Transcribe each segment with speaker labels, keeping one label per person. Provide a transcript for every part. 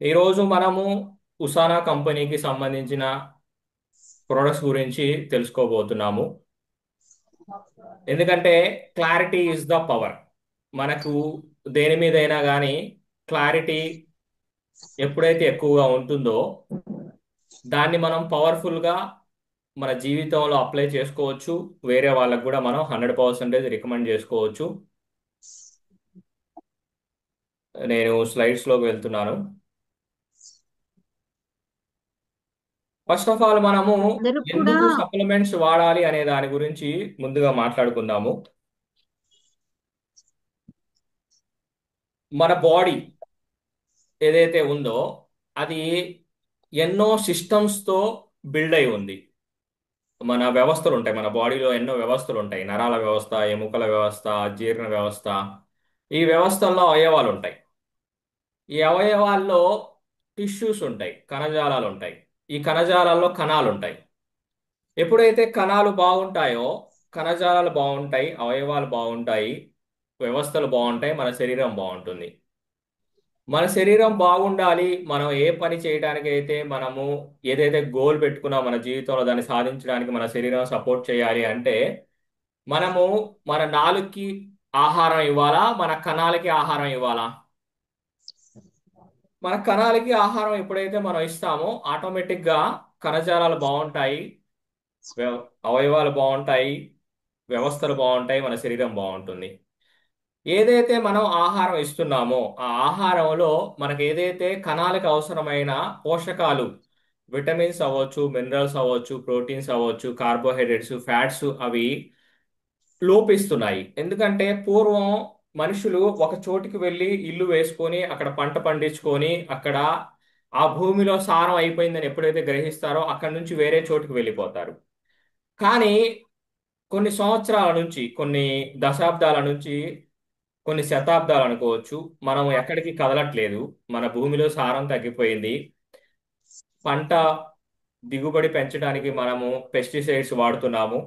Speaker 1: ఈరోజు మనము ఉసానా కంపెనీకి సంబంధించిన ప్రొడక్ట్స్ గురించి తెలుసుకోబోతున్నాము. ఎందుకంటే క్లారిటీ ఇస్ ద పవర్. మనకు దేని మీదైనా కానీ క్లారిటీ ఎప్పుడైతే ఎక్కువగా ఉంటుందో దాన్ని మనం పవర్ఫుల్గా మన జీవితంలో అప్లై చేసుకోవచ్చు. వేరే వాళ్ళకు కూడా మనం 100% రికమెండ్ చేసుకోవచ్చు. నేను స్లైడ్స్లోకి వెళ్తున్నాను. ఫస్ట్ ఆఫ్ ఆల్ మనము
Speaker 2: అందరూ కూడా
Speaker 1: ఎందుకు సప్లిమెంట్స్ వాడాలి అనే దాని గురించి ముందుగా మాట్లాడుకుందాము. మన బాడీ ఏదైతే ఉందో అది ఎన్నో సిస్టమ్స్తో బిల్డ్ అయి ఉంది. మన వ్యవస్థలు ఉంటాయి, మన బాడీలో ఎన్నో వ్యవస్థలు ఉంటాయి. నరాల వ్యవస్థ, ఎముకల వ్యవస్థ, జీర్ణ వ్యవస్థ. ఈ వ్యవస్థల్లో అవయవాలు ఉంటాయి. ఈ అవయవాల్లో టిష్యూస్ ఉంటాయి, కణజాలాలు ఉంటాయి. ఈ కణజాలాల్లో కణాలు ఉంటాయి. ఎప్పుడైతే కణాలు బాగుంటాయో కణజాలాలు బాగుంటాయి, అవయవాలు బాగుంటాయి, వ్యవస్థలు బాగుంటాయి, మన శరీరం బాగుంటుంది. మన శరీరం బాగుండాలి. మనం ఏ పని చేయడానికి అయితే మనము ఏదైతే గోల్ పెట్టుకున్నా మన జీవితంలో దాన్ని సాధించడానికి మన శరీరం సపోర్ట్ చేయాలి అంటే మనము మన నాలుగుకి ఆహారం ఇవ్వాలా, మన కణాలకి ఆహారం ఇవ్వాలా? మన కణాలకి ఆహారం ఎప్పుడైతే మనం ఇస్తామో ఆటోమేటిక్గా కణజాలాలు బాగుంటాయి, అవయవాలు బాగుంటాయి, వ్యవస్థలు బాగుంటాయి, మన శరీరం బాగుంటుంది. ఏదైతే మనం ఆహారం ఇస్తున్నామో ఆ ఆహారంలో మనకు ఏదైతే కణాలకు అవసరమైన పోషకాలు, విటమిన్స్ అవ్వచ్చు, మినరల్స్ అవ్వచ్చు, ప్రోటీన్స్ అవ్వచ్చు, కార్బోహైడ్రేట్స్, ఫ్యాట్స్ అవి లోపిస్తున్నాయి. ఎందుకంటే పూర్వం మనుషులు ఒక చోటికి వెళ్ళి ఇల్లు వేసుకొని అక్కడ పంట పండించుకొని అక్కడ ఆ భూమిలో సారం అయిపోయిందని ఎప్పుడైతే గ్రహిస్తారో అక్కడి నుంచి వేరే చోటుకి వెళ్ళిపోతారు. కానీ కొన్ని సంవత్సరాల నుంచి, కొన్ని దశాబ్దాల నుంచి, కొన్ని శతాబ్దాలు అనుకోవచ్చు, మనం ఎక్కడికి కదలట్లేదు. మన భూమిలో సారం తగ్గిపోయింది. పంట దిగుబడి పెంచడానికి మనము పెస్టిసైడ్స్ వాడుతున్నాము,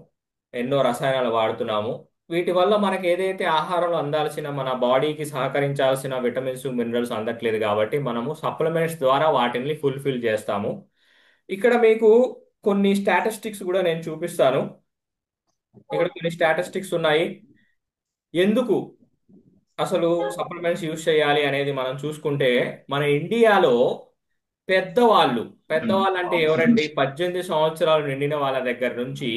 Speaker 1: ఎన్నో రసాయనాలు వాడుతున్నాము. వీటి వల్ల మనకి ఏదైతే ఆహారంలో అందాల్సిన, మన బాడీకి సహకరించాల్సిన విటమిన్స్, మినరల్స్ అందట్లేదు. కాబట్టి మనము సప్లిమెంట్స్ ద్వారా వాటిని ఫుల్ఫిల్ చేస్తాము. ఇక్కడ మీకు కొన్ని స్టాటిస్టిక్స్ కూడా నేను చూపిస్తాను. ఇక్కడ కొన్ని స్టాటిస్టిక్స్ ఉన్నాయి. ఎందుకు అసలు సప్లిమెంట్స్ యూజ్ చేయాలి అనేది మనం చూసుకుంటే మన ఇండియాలో పెద్దవాళ్ళు, పెద్దవాళ్ళు అంటే ఎవరండి? 18 సంవత్సరాలు నిండిన వాళ్ళ దగ్గర నుంచి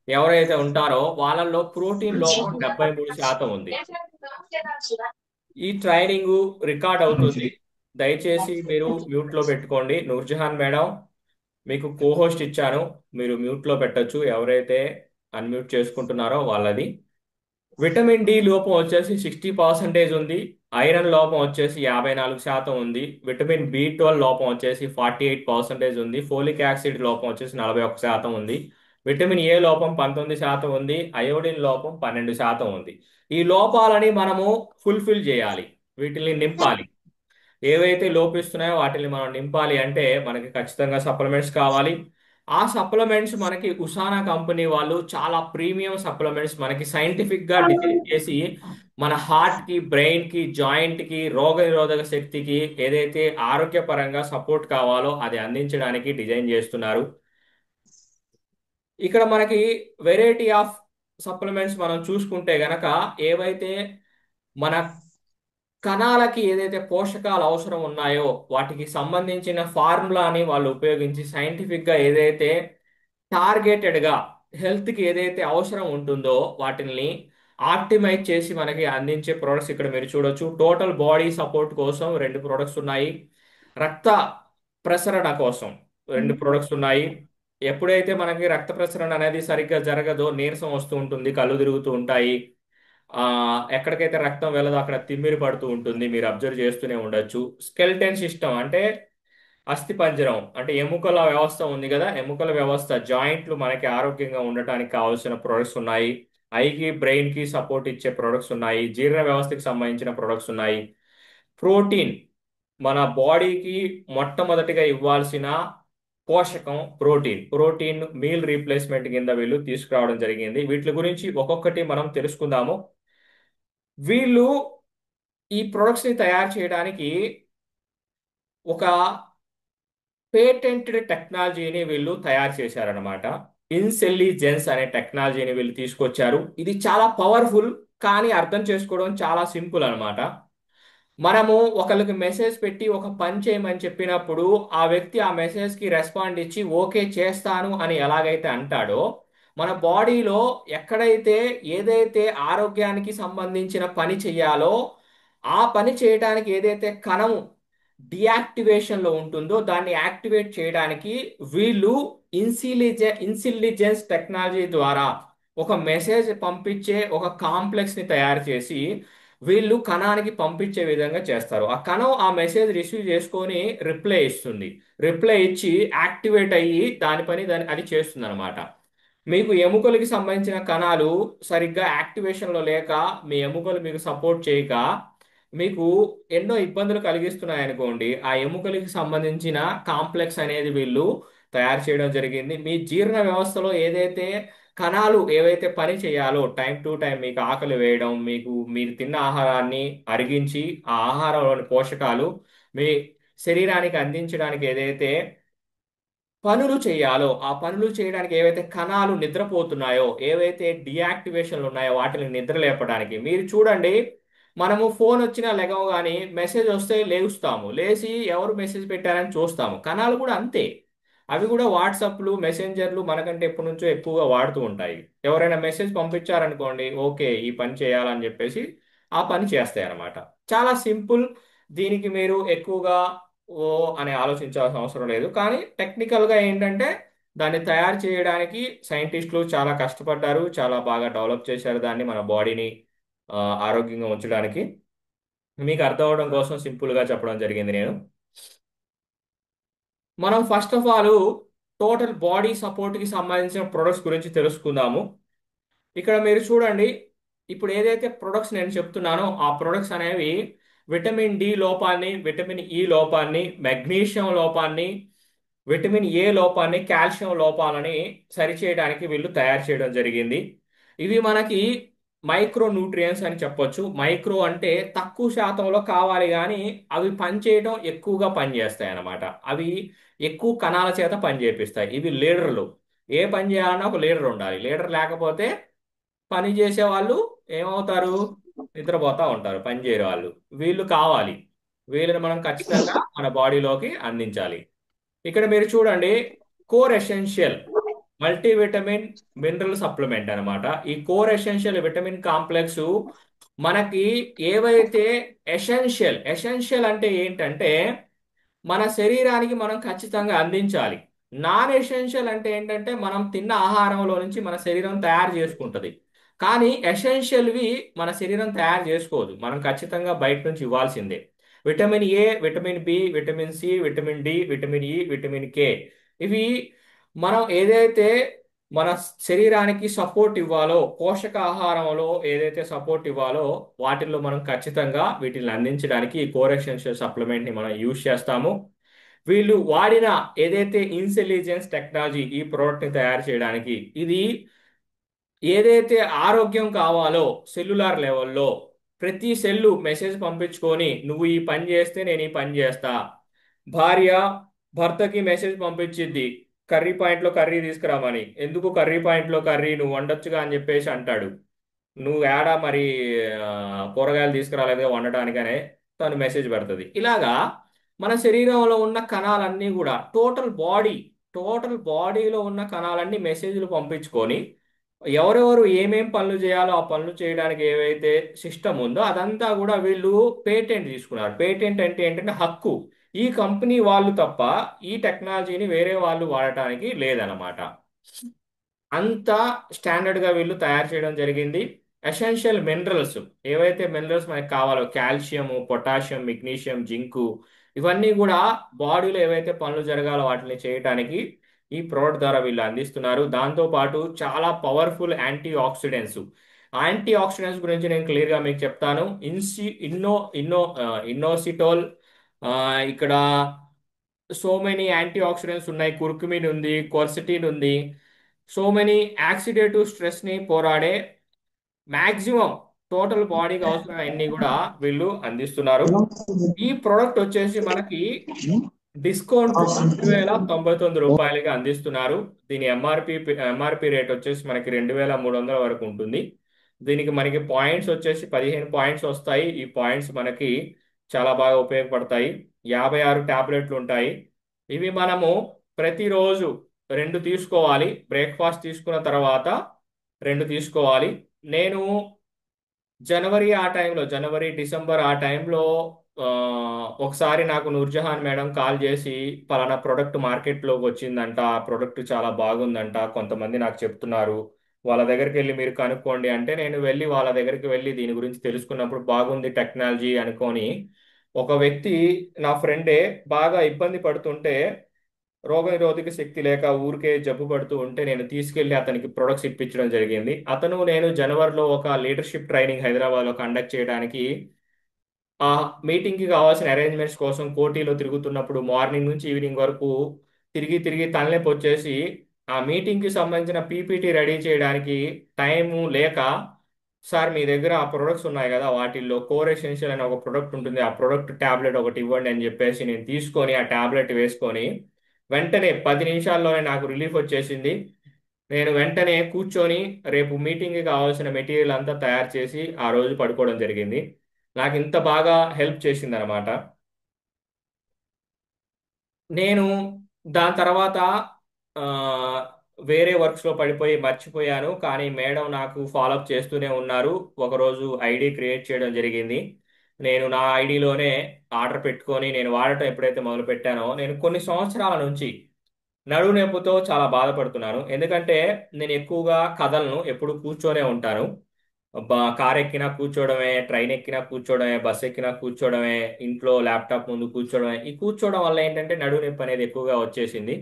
Speaker 1: ఎవరైతే ఉంటారో వాళ్ళల్లో ప్రోటీన్ లోపం 73% ఉంది. ఈ ట్రైనింగ్ రికార్డ్ అవుతుంది. దయచేసి మీరు మ్యూట్ లో పెట్టుకోండి. నూర్జహాన్ మేడం, మీకు కోహోస్ట్ ఇచ్చాను, మీరు మ్యూట్ లో పెట్టొచ్చు. ఎవరైతే అన్మ్యూట్ చేసుకుంటున్నారో వాళ్ళది. విటమిన్ డి లోపం వచ్చేసి 60% ఉంది. ఐరన్ లోపం వచ్చేసి 54% ఉంది. విటమిన్ బి 12 లోపం వచ్చేసి 48% ఉంది. ఫోలిక్ యాసిడ్ లోపం వచ్చేసి 41% ఉంది. విటమిన్ ఏ లోపం 19% ఉంది. అయోడిన్ లోపం 12% ఉంది. ఈ లోపాలని మనము ఫుల్ఫిల్ చేయాలి, వీటిని నింపాలి. ఏవైతే లోపిస్తున్నాయో వాటిని మనం నింపాలి అంటే మనకి ఖచ్చితంగా సప్లిమెంట్స్ కావాలి. ఆ సప్లిమెంట్స్ మనకి ఉసానా కంపెనీ వాళ్ళు చాలా ప్రీమియం సప్లిమెంట్స్ మనకి సైంటిఫిక్ గా డిజైన్ చేసి మన హార్ట్ కి, బ్రెయిన్ కి, జాయింట్ కి, రోగ నిరోధక శక్తికి ఏదైతే ఆరోగ్యపరంగా సపోర్ట్ కావాలో అది అందించడానికి డిజైన్ చేస్తున్నారు. ఇక్కడ మనకి వెరైటీ ఆఫ్ సప్లిమెంట్స్ మనం చూసుకుంటే గనక ఏవైతే మన కణాలకి ఏదైతే పోషకాలు అవసరం ఉన్నాయో వాటికి సంబంధించిన ఫార్ములాని వాళ్ళు ఉపయోగించి సైంటిఫిక్ గా ఏదైతే టార్గెటెడ్ గా హెల్త్ కి ఏదైతే అవసరం ఉంటుందో వాటిని ఆప్టిమైజ్ చేసి మనకి అందించే ప్రొడక్ట్స్ ఇక్కడ మీరు చూడొచ్చు. టోటల్ బాడీ సపోర్ట్ కోసం రెండు ప్రొడక్ట్స్ ఉన్నాయి. రక్త ప్రసరణ కోసం రెండు ప్రొడక్ట్స్ ఉన్నాయి. ఎప్పుడైతే మనకి రక్త ప్రసరణ అనేది సరిగ్గా జరగదో నీరసం వస్తూ ఉంటుంది, కళ్ళు తిరుగుతూ ఉంటాయి, ఆ ఎక్కడికైతే రక్తం వెళ్ళదో అక్కడ తిమ్మిరి పడుతూ ఉంటుంది. మీరు అబ్జర్వ్ చేస్తూనే ఉండొచ్చు. స్కెల్టన్ సిస్టమ్ అంటే అస్థిపంజరం అంటే ఎముకల వ్యవస్థ ఉంది కదా, ఎముకల వ్యవస్థ, జాయింట్లు మనకి ఆరోగ్యంగా ఉండటానికి కావాల్సిన ప్రొడక్ట్స్ ఉన్నాయి. ఐకి, బ్రెయిన్ కి సపోర్ట్ ఇచ్చే ప్రొడక్ట్స్ ఉన్నాయి. జీర్ణ వ్యవస్థకి సంబంధించిన ప్రొడక్ట్స్ ఉన్నాయి. ప్రోటీన్, మన బాడీకి మొట్టమొదటిగా ఇవ్వాల్సిన పోషకం ప్రోటీన్. ప్రోటీన్ మీల్ రీప్లేస్మెంట్ కింద వీళ్ళు తీసుకురావడం జరిగింది. వీటి గురించి ఒక్కొక్కటి మనం తెలుసుకుందాము. వీళ్ళు ఈ ప్రొడక్ట్స్ ని తయారు చేయడానికి ఒక పేటెంటెడ్ టెక్నాలజీని వీళ్ళు తయారు చేశారనమాట. ఇన్సెల్లిజెన్స్ అనే టెక్నాలజీని వీళ్ళు తీసుకొచ్చారు. ఇది చాలా పవర్ఫుల్, కానీ అర్థం చేసుకోవడం చాలా సింపుల్ అనమాట. మనము ఒకరికి మెసేజ్ పెట్టి ఒక పని చేయమని చెప్పినప్పుడు ఆ వ్యక్తి ఆ మెసేజ్కి రెస్పాండ్ ఇచ్చి ఓకే చేస్తాను అని ఎలాగైతే అంటాడో, మన బాడీలో ఎక్కడైతే ఏదైతే ఆరోగ్యానికి సంబంధించిన పని చేయాలో ఆ పని చేయడానికి ఏదైతే కణం డియాక్టివేషన్లో ఉంటుందో దాన్ని యాక్టివేట్ చేయడానికి వీళ్ళు ఇన్సిలిజెన్స్ టెక్నాలజీ ద్వారా ఒక మెసేజ్ పంపించే ఒక కాంప్లెక్స్ ని తయారు చేసి వీళ్ళు కణానికి పంపించే విధంగా చేస్తారు. ఆ కణం ఆ మెసేజ్ రిసీవ్ చేసుకొని రిప్లై ఇస్తుంది. రిప్లై ఇచ్చి యాక్టివేట్ అయ్యి దాని పని అది చేస్తుంది అనమాట. మీకు ఎముకలకి సంబంధించిన కణాలు సరిగ్గా యాక్టివేషన్లో లేక మీ ఎముకలు మీకు సపోర్ట్ చేయక మీకు ఎన్నో ఇబ్బందులు కలిగిస్తున్నాయి అనుకోండి, ఆ ఎముకలకి సంబంధించిన కాంప్లెక్స్ అనేది వీళ్ళు తయారు చేయడం జరిగింది. మీ జీర్ణ వ్యవస్థలో ఏదైతే కణాలు ఏవైతే పని చేయాలో టైం టు టైం మీకు ఆకలి వేయడం, మీకు మీరు తిన్న ఆహారాన్ని అరిగించి ఆ ఆహారంలోని పోషకాలు మీ శరీరానికి అందించడానికి ఏదైతే పనులు చేయాలో ఆ పనులు చేయడానికి ఏవైతే కణాలు నిద్రపోతున్నాయో, ఏవైతే డియాక్టివేషన్లు ఉన్నాయో వాటిని నిద్ర లేపడానికి మీరు చూడండి. మనము ఫోన్ వచ్చినా లెగవు కానీ మెసేజ్ వస్తే లేస్తాము, లేచి ఎవరు మెసేజ్ పెట్టారని చూస్తాము. కణాలు కూడా అంతే. అవి కూడా వాట్సాప్లు మెసెంజర్లు మనకంటే ఎప్పటి నుంచో ఎక్కువగా వాడుతూ ఉంటాయి. ఎవరైనా మెసేజ్ పంపించారనుకోండి, ఓకే ఈ పని చేయాలని చెప్పేసి ఆ పని చేస్తాయి అన్నమాట. చాలా సింపుల్. దీనికి మీరు ఎక్కువగా ఓ అని ఆలోచించాల్సిన అవసరం లేదు. కానీ టెక్నికల్గా ఏంటంటే దాన్ని తయారు చేయడానికి సైంటిస్టులు చాలా కష్టపడ్డారు, చాలా బాగా డెవలప్ చేశారు దాన్ని, మన బాడీని ఆరోగ్యంగా ఉంచడానికి. మీకు అర్థం అవడం కోసం సింపుల్గా చెప్పడం జరిగింది నేను. మనం first of all total body సపోర్ట్కి సంబంధించిన ప్రొడక్ట్స్ గురించి తెలుసుకుందాము. ఇక్కడ మీరు చూడండి, ఇప్పుడు ఏదైతే ప్రొడక్ట్స్ నేను చెప్తున్నానో ఆ ప్రొడక్ట్స్ అనేవి విటమిన్ డి లోపాన్ని, విటమిన్ ఈ లోపాన్ని, మెగ్నీషియం లోపాన్ని, విటమిన్ ఏ లోపాన్ని, కాల్షియం లోపాలని సరిచేయడానికి వీళ్ళు తయారు చేయడం జరిగింది. ఇవి మనకి మైక్రో న్యూట్రియంట్స్ అని చెప్పొచ్చు. మైక్రో అంటే తక్కువ శాతంలో కావాలి, కానీ అవి పనిచేయడం ఎక్కువగా పనిచేస్తాయి అన్నమాట. అవి ఎక్కువ కణాల చేత పనిచేపిస్తాయి. ఇవి లీడర్లు. ఏ పని చేయాలన్నా ఒక లీడర్ ఉండాలి. లీడర్ లేకపోతే పని చేసే వాళ్ళు ఏమవుతారు? నిద్రపోతా ఉంటారు పని చేయని వాళ్ళు. వీళ్ళు కావాలి. వీళ్ళని మనం ఖచ్చితంగా మన బాడీలోకి అందించాలి. ఇక్కడ మీరు చూడండి, core essential multivitamin mineral supplement అన్నమాట. ఈ కోర్ ఎసెన్షియల్ విటమిన్ కాంప్లెక్స్ మనకి ఏవైతే ఎసెన్షియల్, ఎసెన్షియల్ అంటే ఏంటంటే మన శరీరానికి మనం ఖచ్చితంగా అందించాలి. నాన్ ఎసెన్షియల్ అంటే ఏంటంటే మనం తిన్న ఆహారంలో నుంచి మన శరీరం తయారు చేసుకుంటది. కానీ ఎసెన్షియల్వి మన శరీరం తయారు చేసుకోదు, మనం ఖచ్చితంగా బయట నుంచి ఇవ్వాల్సిందే. Vitamin A, vitamin B, vitamin C, vitamin D, vitamin E, vitamin K. ఇవి మనం ఏదైతే మన శరీరానికి సపోర్ట్ ఇవ్వాలో, పోషకాహారంలో ఏదైతే సపోర్ట్ ఇవ్వాలో వాటిల్లో మనం ఖచ్చితంగా వీటిని అందించడానికి ఈ కోర్ ఎసెన్షియల్ సప్లిమెంట్ ని మనం యూజ్ చేస్తాము. వీళ్ళు వాడిన ఏదైతే ఇన్సెలిజెన్స్ టెక్నాలజీ ఈ ప్రోడక్ట్ ని తయారు చేయడానికి, ఇది ఏదైతే ఆరోగ్యం కావాలో సెల్యులార్ లెవెల్లో ప్రతి సెల్లు మెసేజ్ పంపించుకొని నువ్వు ఈ పని చేస్తే నేను ఈ పని చేస్తా. భార్య భర్తకి మెసేజ్ పంపించిద్ది, కర్రీ పాయింట్లో కర్రీ తీసుకురామని. ఎందుకు కర్రీ పాయింట్లో కర్రీ, నువ్వు వండొచ్చుగా అని చెప్పేసి అంటాడు. నువ్వు ఏడా మరి ఆ, కూరగాయలు తీసుకురాలేదుగా వండటానికనే తను మెసేజ్ పెడుతుంది. ఇలాగా మన శరీరంలో ఉన్న కణాలన్నీ కూడా టోటల్ బాడీలో ఉన్న కణాలన్నీ మెసేజ్లు పంపించుకొని ఎవరెవరు ఏమేం పనులు చేయాలో ఆ పనులు చేయడానికి ఏవైతే సిస్టమ్ ఉందో అదంతా కూడా వీళ్ళు పేటెంట్ తీసుకున్నారు. పేటెంట్ అంటే ఏంటంటే హక్కు. ఈ కంపెనీ వాళ్ళు తప్ప ఈ టెక్నాలజీని వేరే వాళ్ళు వాడటానికి లేదనమాట. అంత స్టాండర్డ్ గా వీళ్ళు తయారు చేయడం జరిగింది. ఎసెన్షియల్ మినరల్స్, ఏవైతే మినరల్స్ మనకి కావాలో కాల్షియం, పొటాషియం, మెగ్నీషియం, జింకు, ఇవన్నీ కూడా బాడీలో ఏవైతే పనులు జరగాలో వాటిని చేయడానికి ఈ ప్రోడక్ట్ ద్వారా వీళ్ళు అందిస్తున్నారు. దాంతో పాటు చాలా పవర్ఫుల్ యాంటీ ఆక్సిడెంట్స్ గురించి నేను క్లియర్ గా మీకు చెప్తాను. ఇన్సి ఇన్నో ఇన్నో ఇన్నోసిటోల్, ఇక్కడ సో మెనీ యాంటీ ఆక్సిడెంట్స్ ఉన్నాయి. కుర్కుమిన్ ఉంది, క్వర్సిటిన్ ఉంది. సో మెనీ యాక్సిడేటివ్ స్ట్రెస్ ని పోరాడే మాక్సిమం టోటల్ బాడీకి అవసరమైన అన్ని కూడా వీళ్ళు అందిస్తున్నారు. ఈ ప్రోడక్ట్ వచ్చేసి మనకి డిస్కౌంట్ రూ. 2,099గా అందిస్తున్నారు. దీని ఎంఆర్పి రేట్ వచ్చేసి మనకి 2,300 వరకు ఉంటుంది. దీనికి మనకి పాయింట్స్ వచ్చేసి 15 పాయింట్స్ వస్తాయి. ఈ పాయింట్స్ మనకి చాలా బాగా ఉపయోగపడతాయి. 56 టాబ్లెట్లు ఉంటాయి. ఇవి మనము ప్రతిరోజు రెండు తీసుకోవాలి. బ్రేక్ఫాస్ట్ తీసుకున్న తర్వాత రెండు తీసుకోవాలి. నేను జనవరి డిసెంబర్ ఆ టైంలో ఆ, ఒకసారి నాకు నూర్జహాన్ మేడం కాల్ చేసి పలానా ప్రొడక్ట్ మార్కెట్లోకి వచ్చిందంట, ఆ ప్రొడక్ట్ చాలా బాగుందంట, కొంతమంది నాకు చెప్తున్నారు, వాళ్ళ దగ్గరికి వెళ్ళి మీరు కనుక్కోండి అంటే నేను వెళ్ళి వాళ్ళ దగ్గరికి వెళ్ళి దీని గురించి తెలుసుకున్నప్పుడు బాగుంది టెక్నాలజీ అనుకొని, ఒక వ్యక్తి నా ఫ్రెండే బాగా ఇబ్బంది పడుతుంటే, రోగనిరోధక శక్తి లేక ఊరికే జబ్బు పడుతూ ఉంటే నేను తీసుకెళ్లి అతనికి ప్రొడక్ట్స్ ఇప్పించడం జరిగింది. నేను జనవరిలో ఒక లీడర్షిప్ ట్రైనింగ్ హైదరాబాద్లో కండక్ట్ చేయడానికి ఆ మీటింగ్ కి కావాల్సిన అరేంజ్మెంట్స్ కోసం కోటిలో తిరుగుతున్నప్పుడు మార్నింగ్ నుంచి ఈవినింగ్ వరకు తిరిగి తిరిగి తలనొప్పి వచ్చేసి ఆ మీటింగ్ కి సంబంధించిన పీపీటీ రెడీ చేయడానికి టైము లేక, సార్ మీ దగ్గర ఆ ప్రొడక్ట్స్ ఉన్నాయి కదా, వాటిల్లో కోర్ ఎసెన్షియల్ అనే ఒక ప్రొడక్ట్ ఉంటుంది, ఆ ప్రొడక్ట్ టాబ్లెట్ ఒకటి ఇవ్వండి అని చెప్పేసి నేను తీసుకొని ఆ టాబ్లెట్ వేసుకొని వెంటనే 10 నిమిషాల్లోనే నాకు రిలీఫ్ వచ్చేసింది. నేను వెంటనే కూర్చొని రేపు మీటింగ్కి కావాల్సిన మెటీరియల్ అంతా తయారు చేసి ఆ రోజు పడుకోవడం జరిగింది. నాకు ఇంత బాగా హెల్ప్ చేసింది అనమాట. నేను దాని తర్వాత ఆ, వేరే వర్క్స్లో పడిపోయి మర్చిపోయాను, కానీ మేడం నాకు ఫాలోఅప్ చేస్తూనే ఉన్నారు. ఒకరోజు ఐడి క్రియేట్ చేయడం జరిగింది. నేను నా ఐడిలోనే ఆర్డర్ పెట్టుకొని నేను వాడటం ఎప్పుడైతే మొదలు పెట్టానో, నేను కొన్ని సంవత్సరాల నుంచి నడుము నొప్పితో చాలా బాధపడుతున్నాను. ఎందుకంటే నేను ఎక్కువగా కదలను, ఎప్పుడు కూర్చొనే ఉంటాను. కార్ ఎక్కినా కూర్చోవడమే, ట్రైన్ ఎక్కినా కూర్చోవడమే, బస్ ఎక్కినా కూర్చోవడమే, ఇంట్లో ల్యాప్టాప్ ముందు కూర్చోవడమే. ఈ కూర్చోవడం వల్ల ఏంటంటే నడుము నొప్పి అనేది ఎక్కువగా వచ్చేసింది.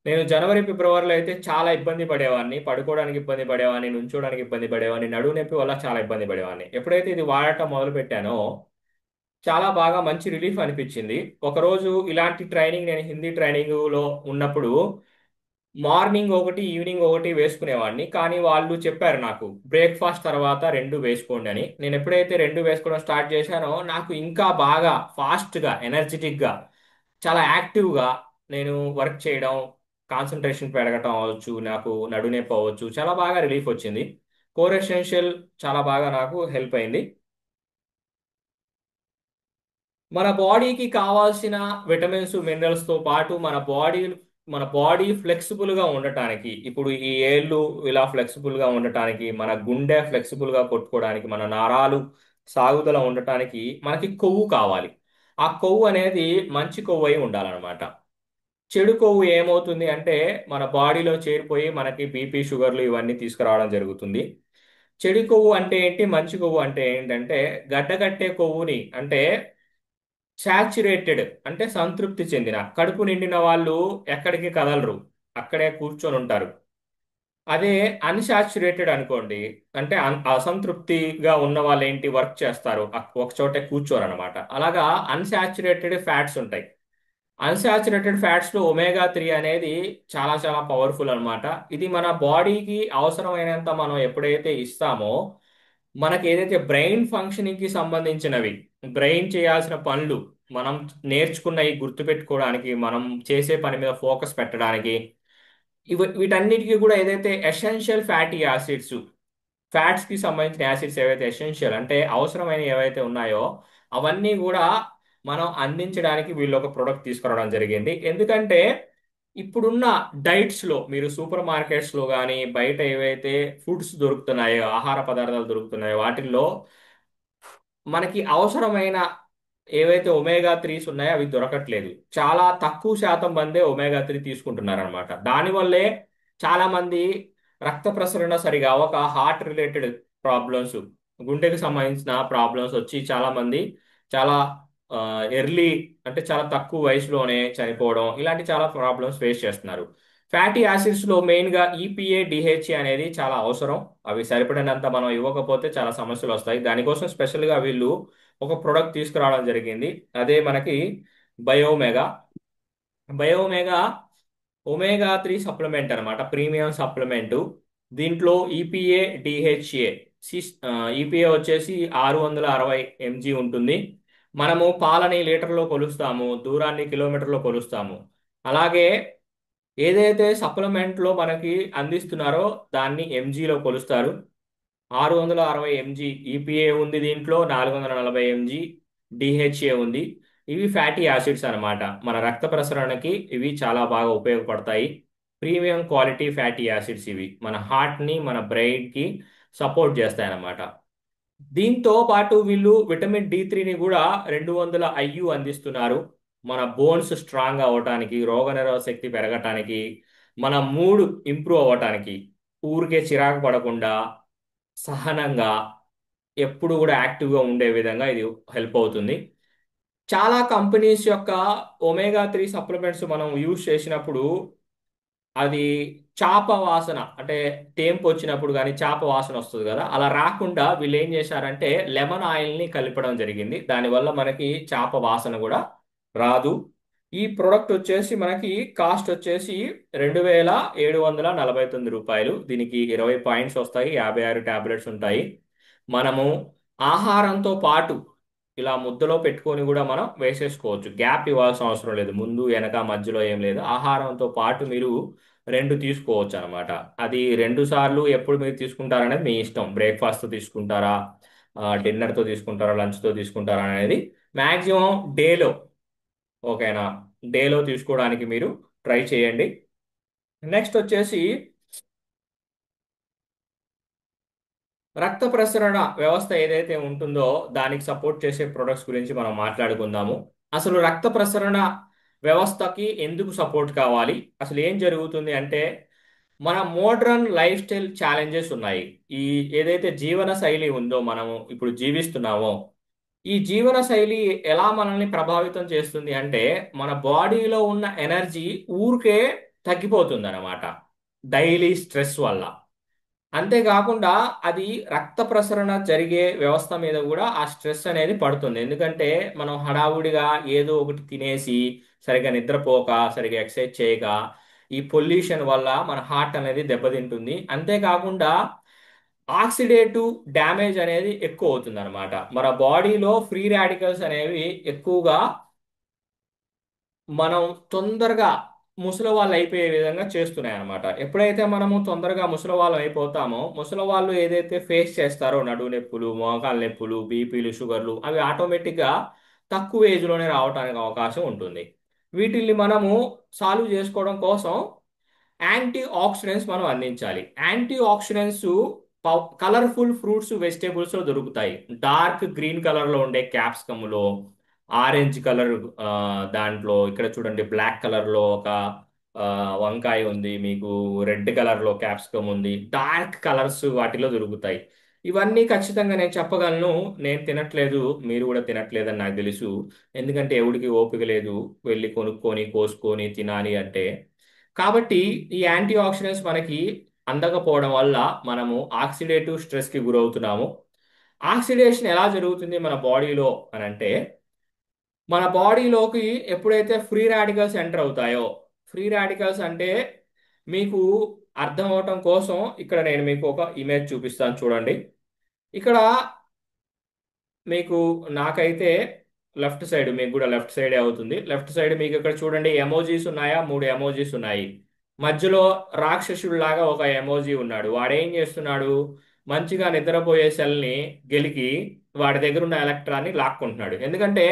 Speaker 1: నేను జనవరి ఫిబ్రవరిలో అయితే చాలా ఇబ్బంది పడేవాడిని, పడుకోవడానికి ఇబ్బంది పడేవాడిని, నుంచోడానికి ఇబ్బంది పడేవాడిని, నడుము నొప్పి వల్ల చాలా ఇబ్బంది పడేవాడిని. ఎప్పుడైతే ఇది వాడటం మొదలు పెట్టానో చాలా బాగా మంచి రిలీఫ్ అనిపించింది. ఒకరోజు ఇలాంటి ట్రైనింగ్ నేను హిందీ ట్రైనింగ్ లో ఉన్నప్పుడు మార్నింగ్ ఒకటి ఈవినింగ్ ఒకటి వేసుకునేవాడిని, కానీ వాళ్ళు చెప్పారు నాకు బ్రేక్ఫాస్ట్ తర్వాత రెండు వేసుకోండి అని. నేను ఎప్పుడైతే రెండు వేసుకోవడం స్టార్ట్ చేశానో నాకు ఇంకా బాగా ఫాస్ట్గా ఎనర్జెటిక్గా చాలా యాక్టివ్గా నేను వర్క్ చేయడం, కాన్సన్ట్రేషన్ పెరగటం అవ్వచ్చు, నాకు నడునొప్పి అవ్వచ్చు, చాలా బాగా రిలీఫ్ వచ్చింది. కోర్ ఎసెన్షియల్ చాలా బాగా నాకు హెల్ప్ అయింది. మన బాడీకి కావాల్సిన విటమిన్స్ మినరల్స్ తో పాటు మన బాడీ ఫ్లెక్సిబుల్ గా ఉండటానికి, ఇప్పుడు ఈ ఏళ్ళు ఇలా ఫ్లెక్సిబుల్ గా ఉండటానికి, మన గుండె ఫ్లెక్సిబుల్ గా కొట్టుకోవడానికి, మన నరాలు సాగుదల ఉండటానికి మనకి కొవ్వు కావాలి. ఆ కొవ్వు అనేది మంచి కొవ్వు అయి ఉండాలన్నమాట. చెడు కొవ్వు ఏమవుతుంది అంటే మన బాడీలో చేరిపోయి మనకి బీపీ షుగర్లు ఇవన్నీ తీసుకురావడం జరుగుతుంది. చెడు కొవ్వు అంటే ఏంటి, మంచి కొవ్వు అంటే ఏంటంటే గడ్డకట్టే కొవ్వుని, అంటే శాచురేటెడ్ అంటే సంతృప్తి చెందిన, కడుపు నిండిన వాళ్ళు ఎక్కడికి కదలరు, అక్కడే కూర్చొని ఉంటారు. అదే అన్సాచురేటెడ్ అనుకోండి, అంటే అసంతృప్తిగా ఉన్న వాళ్ళు ఏంటి, వర్క్ చేస్తారు, ఒక చోటే కూర్చోరు అనమాట. అలాగా అన్సాచురేటెడ్ ఫ్యాట్స్ ఉంటాయి. అన్సాచురేటెడ్ ఫ్యాట్స్ లో ఒమేగా 3 అనేది చాలా చాలా పవర్ఫుల్ అన్నమాట. ఇది మన బాడీకి అవసరమైనంత మనం ఎప్పుడైతే ఇస్తామో, మనకి ఏదైతే బ్రెయిన్ ఫంక్షనింగ్ కి సంబంధించినవి, బ్రెయిన్ చేయాల్సిన పనులు, మనం నేర్చుకున్నవి గుర్తుపెట్టుకోవడానికి, మనం చేసే పని మీద ఫోకస్ పెట్టడానికి, వీటన్నిటికీ కూడా ఏదైతే ఎసెన్షియల్ ఫ్యాటీ యాసిడ్స్, ఫ్యాట్స్ కి సంబంధించిన యాసిడ్స్ ఏవైతే ఎసెన్షియల్ అంటే అవసరమైన ఏవైతే ఉన్నాయో అవన్నీ కూడా మనం అందించడానికి వీళ్ళు ఒక ప్రొడక్ట్ తీసుకురావడం జరిగింది. ఎందుకంటే ఇప్పుడున్న డైట్స్ లో, మీరు సూపర్ మార్కెట్స్ లో కానీ బయట ఏవైతే ఫుడ్స్ దొరుకుతున్నాయో, ఆహార పదార్థాలు దొరుకుతున్నాయో, వాటిల్లో మనకి అవసరమైన ఏవైతే ఒమేగా 3s ఉన్నాయో అవి దొరకట్లేదు. చాలా తక్కువ శాతం మందే ఒమేగా 3 తీసుకుంటున్నారు అనమాట. దానివల్లే చాలా మంది రక్త ప్రసరణ సరిగా అవ్వక హార్ట్ రిలేటెడ్ ప్రాబ్లమ్స్, గుండెకి సంబంధించిన ప్రాబ్లమ్స్ వచ్చి చాలా మంది చాలా ఎర్లీ, అంటే చాలా తక్కువ వయసులోనే చనిపోవడం, ఇలాంటి చాలా ప్రాబ్లమ్స్ ఫేస్ చేస్తున్నారు. ఫ్యాటీ యాసిడ్స్ లో మెయిన్ గా ఈపీఏ డిహెచ్ఏ అనేది చాలా అవసరం. అవి సరిపడినంత మనం ఇవ్వకపోతే చాలా సమస్యలు వస్తాయి. దానికోసం స్పెషల్ గా వీళ్ళు ఒక ప్రొడక్ట్ తీసుకురావడం జరిగింది. అదే మనకి బయోమెగా. బయోమెగా ఒమేగా 3 సప్లిమెంట్ అన్నమాట, ప్రీమియం సప్లిమెంట్. దీంట్లో ఈపీఏ డిహెచ్ఏ ఈపీఏ వచ్చేసి 660 mg ఉంటుంది. మనము పాలని లీటర్లో కొలుస్తాము, దూరాన్ని కిలోమీటర్లో కొలుస్తాము. అలాగే ఏదైతే సప్లిమెంట్లో మనకి అందిస్తున్నారో దాన్ని ఎంజీలో కొలుస్తారు. 660 mg ఈపీఏ ఉంది, దీంట్లో 440 mg డిహెచ్ఏ ఉంది. ఇవి ఫ్యాటీ యాసిడ్స్ అన్నమాట. మన రక్త ప్రసరణకి ఇవి చాలా బాగా ఉపయోగపడతాయి. ప్రీమియం క్వాలిటీ ఫ్యాటీ యాసిడ్స్ ఇవి మన హార్ట్ని, మన బ్రెయిన్కి సపోర్ట్ చేస్తాయి అన్నమాట. దీంతో పాటు వీళ్ళు విటమిన్ D3ని కూడా 200 IU అందిస్తున్నారు. మన బోన్స్ స్ట్రాంగ్ అవ్వటానికి, రోగనిరోధక శక్తి పెరగటానికి, మన మూడ్ ఇంప్రూవ్ అవ్వటానికి, ఊరికే చిరాకు పడకుండా సహనంగా ఎప్పుడు కూడా యాక్టివ్గా ఉండే విధంగా ఇది హెల్ప్ అవుతుంది. చాలా కంపెనీస్ యొక్క ఒమేగా 3 సప్లిమెంట్స్ మనం యూజ్ చేసినప్పుడు అది చాప వాసన, అంటే తేంపు వచ్చినప్పుడు కానీ చాప వాసన వస్తుంది కదా, అలా రాకుండా వీళ్ళు ఏం చేశారంటే లెమన్ ఆయిల్ని కలిపడం జరిగింది. దానివల్ల మనకి చాప వాసన కూడా రాదు. ఈ ప్రోడక్ట్ వచ్చేసి మనకి కాస్ట్ వచ్చేసి 2749 రూపాయలు. దీనికి 20 పాయింట్స్ వస్తాయి, 56 టాబ్లెట్స్ ఉంటాయి. మనము ఆహారంతో పాటు ఇలా ముద్దలో పెట్టుకొని కూడా మనం వేసేసుకోవచ్చు. గ్యాప్ ఇవ్వాల్సిన అవసరం లేదు, ముందు వెనక మధ్యలో ఏం లేదు. ఆహారంతో పాటు మీరు రెండు తీసుకోవచ్చు అనమాట. అది 2 సార్లు ఎప్పుడు మీరు తీసుకుంటారనేది మీ ఇష్టం. బ్రేక్ఫాస్ట్ తీసుకుంటారా, డిన్నర్తో తీసుకుంటారా, లంచ్తో తీసుకుంటారా అనేది మ్యాక్సిమం డేలో, ఓకేనా, డేలో తీసుకోవడానికి మీరు ట్రై చేయండి. నెక్స్ట్ వచ్చేసి రక్త ప్రసరణ వ్యవస్థ ఏదైతే ఉంటుందో దానికి సపోర్ట్ చేసే ప్రొడక్ట్స్ గురించి మనం మాట్లాడుకుందాము. అసలు రక్త ప్రసరణ వ్యవస్థకి ఎందుకు సపోర్ట్ కావాలి, అసలు ఏం జరుగుతుంది అంటే మన మోడ్రన్ లైఫ్ స్టైల్ ఛాలెంజెస్ ఉన్నాయి. ఈ ఏదైతే జీవన శైలి ఉందో మనము ఇప్పుడు జీవిస్తున్నామో, ఈ జీవన శైలి ఎలా మనల్ని ప్రభావితం చేస్తుంది అంటే మన బాడీలో ఉన్న ఎనర్జీ ఊరికే తగ్గిపోతుంది అనమాట, డైలీ స్ట్రెస్ వల్ల. అంతేకాకుండా అది రక్త ప్రసరణ జరిగే వ్యవస్థ మీద కూడా ఆ స్ట్రెస్ అనేది పడుతుంది. ఎందుకంటే మనం హడావుడిగా ఏదో ఒకటి తినేసి, సరిగా నిద్రపోక, సరిగా ఎక్సర్సైజ్ చేయక, ఈ పొల్యూషన్ వల్ల మన హార్ట్ అనేది దెబ్బతింటుంది. అంతేకాకుండా ఆక్సిడేటివ్ డ్యామేజ్ అనేది ఎక్కువ అవుతుంది అనమాట. మన బాడీలో ఫ్రీ రాడికల్స్ అనేవి ఎక్కువగా మనం తొందరగా ముసలి వాళ్ళు అయిపోయే విధంగా చేస్తున్నాయి అనమాట. ఎప్పుడైతే మనము తొందరగా ముసలి వాళ్ళం అయిపోతామో, ముసలి వాళ్ళు ఏదైతే ఫేస్ చేస్తారో నడుము నొప్పులు, మోకాలు నొప్పులు, బీపీలు, షుగర్లు, అవి ఆటోమేటిక్గా తక్కువ ఏజ్లోనే రావడానికి అవకాశం ఉంటుంది. వీటిల్ని మనము సాల్వ్ చేసుకోవడం కోసం యాంటీ ఆక్సిడెంట్స్ మనం అందించాలి. Antioxidants colourful fruits, vegetables లో దొరుకుతాయి. డార్క్ గ్రీన్ కలర్ లో ఉండే క్యాప్సికమ్ లో, ఆరెంజ్ కలర్ దాంట్లో, ఇక్కడ చూడండి బ్లాక్ కలర్ లో ఒక వంకాయ ఉంది, మీకు రెడ్ కలర్ లో క్యాప్సికమ్ ఉంది. డార్క్ కలర్స్ వాటిలో దొరుకుతాయి. ఇవన్నీ ఖచ్చితంగా నేను చెప్పగలను. నేను తినట్లేదు, మీరు కూడా తినట్లేదని నాకు తెలుసు. ఎందుకంటే ఎవడికి ఓపిక లేదు వెళ్ళి కొనుక్కొని కోసుకొని తినాలి అంటే. కాబట్టి ఈ యాంటీ ఆక్సిడెంట్స్ మనకి అందకపోవడం వల్ల మనము ఆక్సిడేటివ్ స్ట్రెస్ కి గురవుతున్నాము. ఆక్సిడేషన్ ఎలా జరుగుతుంది మన బాడీలో అని అంటే, మన బాడీలోకి ఎప్పుడైతే ఫ్రీ రాడికల్స్ ఎంటర్ అవుతాయో, ఫ్రీ రాడికల్స్ అంటే మీకు అర్థం అవటం కోసం ఇక్కడ నేను మీకు ఒక ఇమేజ్ చూపిస్తాను చూడండి. ఇక్కడ మీకు, నాకైతే లెఫ్ట్ సైడ్, మీకు కూడా లెఫ్ట్ సైడే అవుతుంది. లెఫ్ట్ సైడ్ మీకు ఇక్కడ చూడండి ఎమోజీస్ ఉన్నాయా, 3 ఎమోజీస్ ఉన్నాయి. మధ్యలో రాక్షసుడు లాగా ఒక ఎమోజీ ఉన్నాడు. వాడేం చేస్తున్నాడు, మంచిగా నిద్రపోయే సెల్ని గెలికి వాడి దగ్గర ఉన్న ఎలక్ట్రాన్ని లాక్కుంటున్నాడు. ఎందుకంటే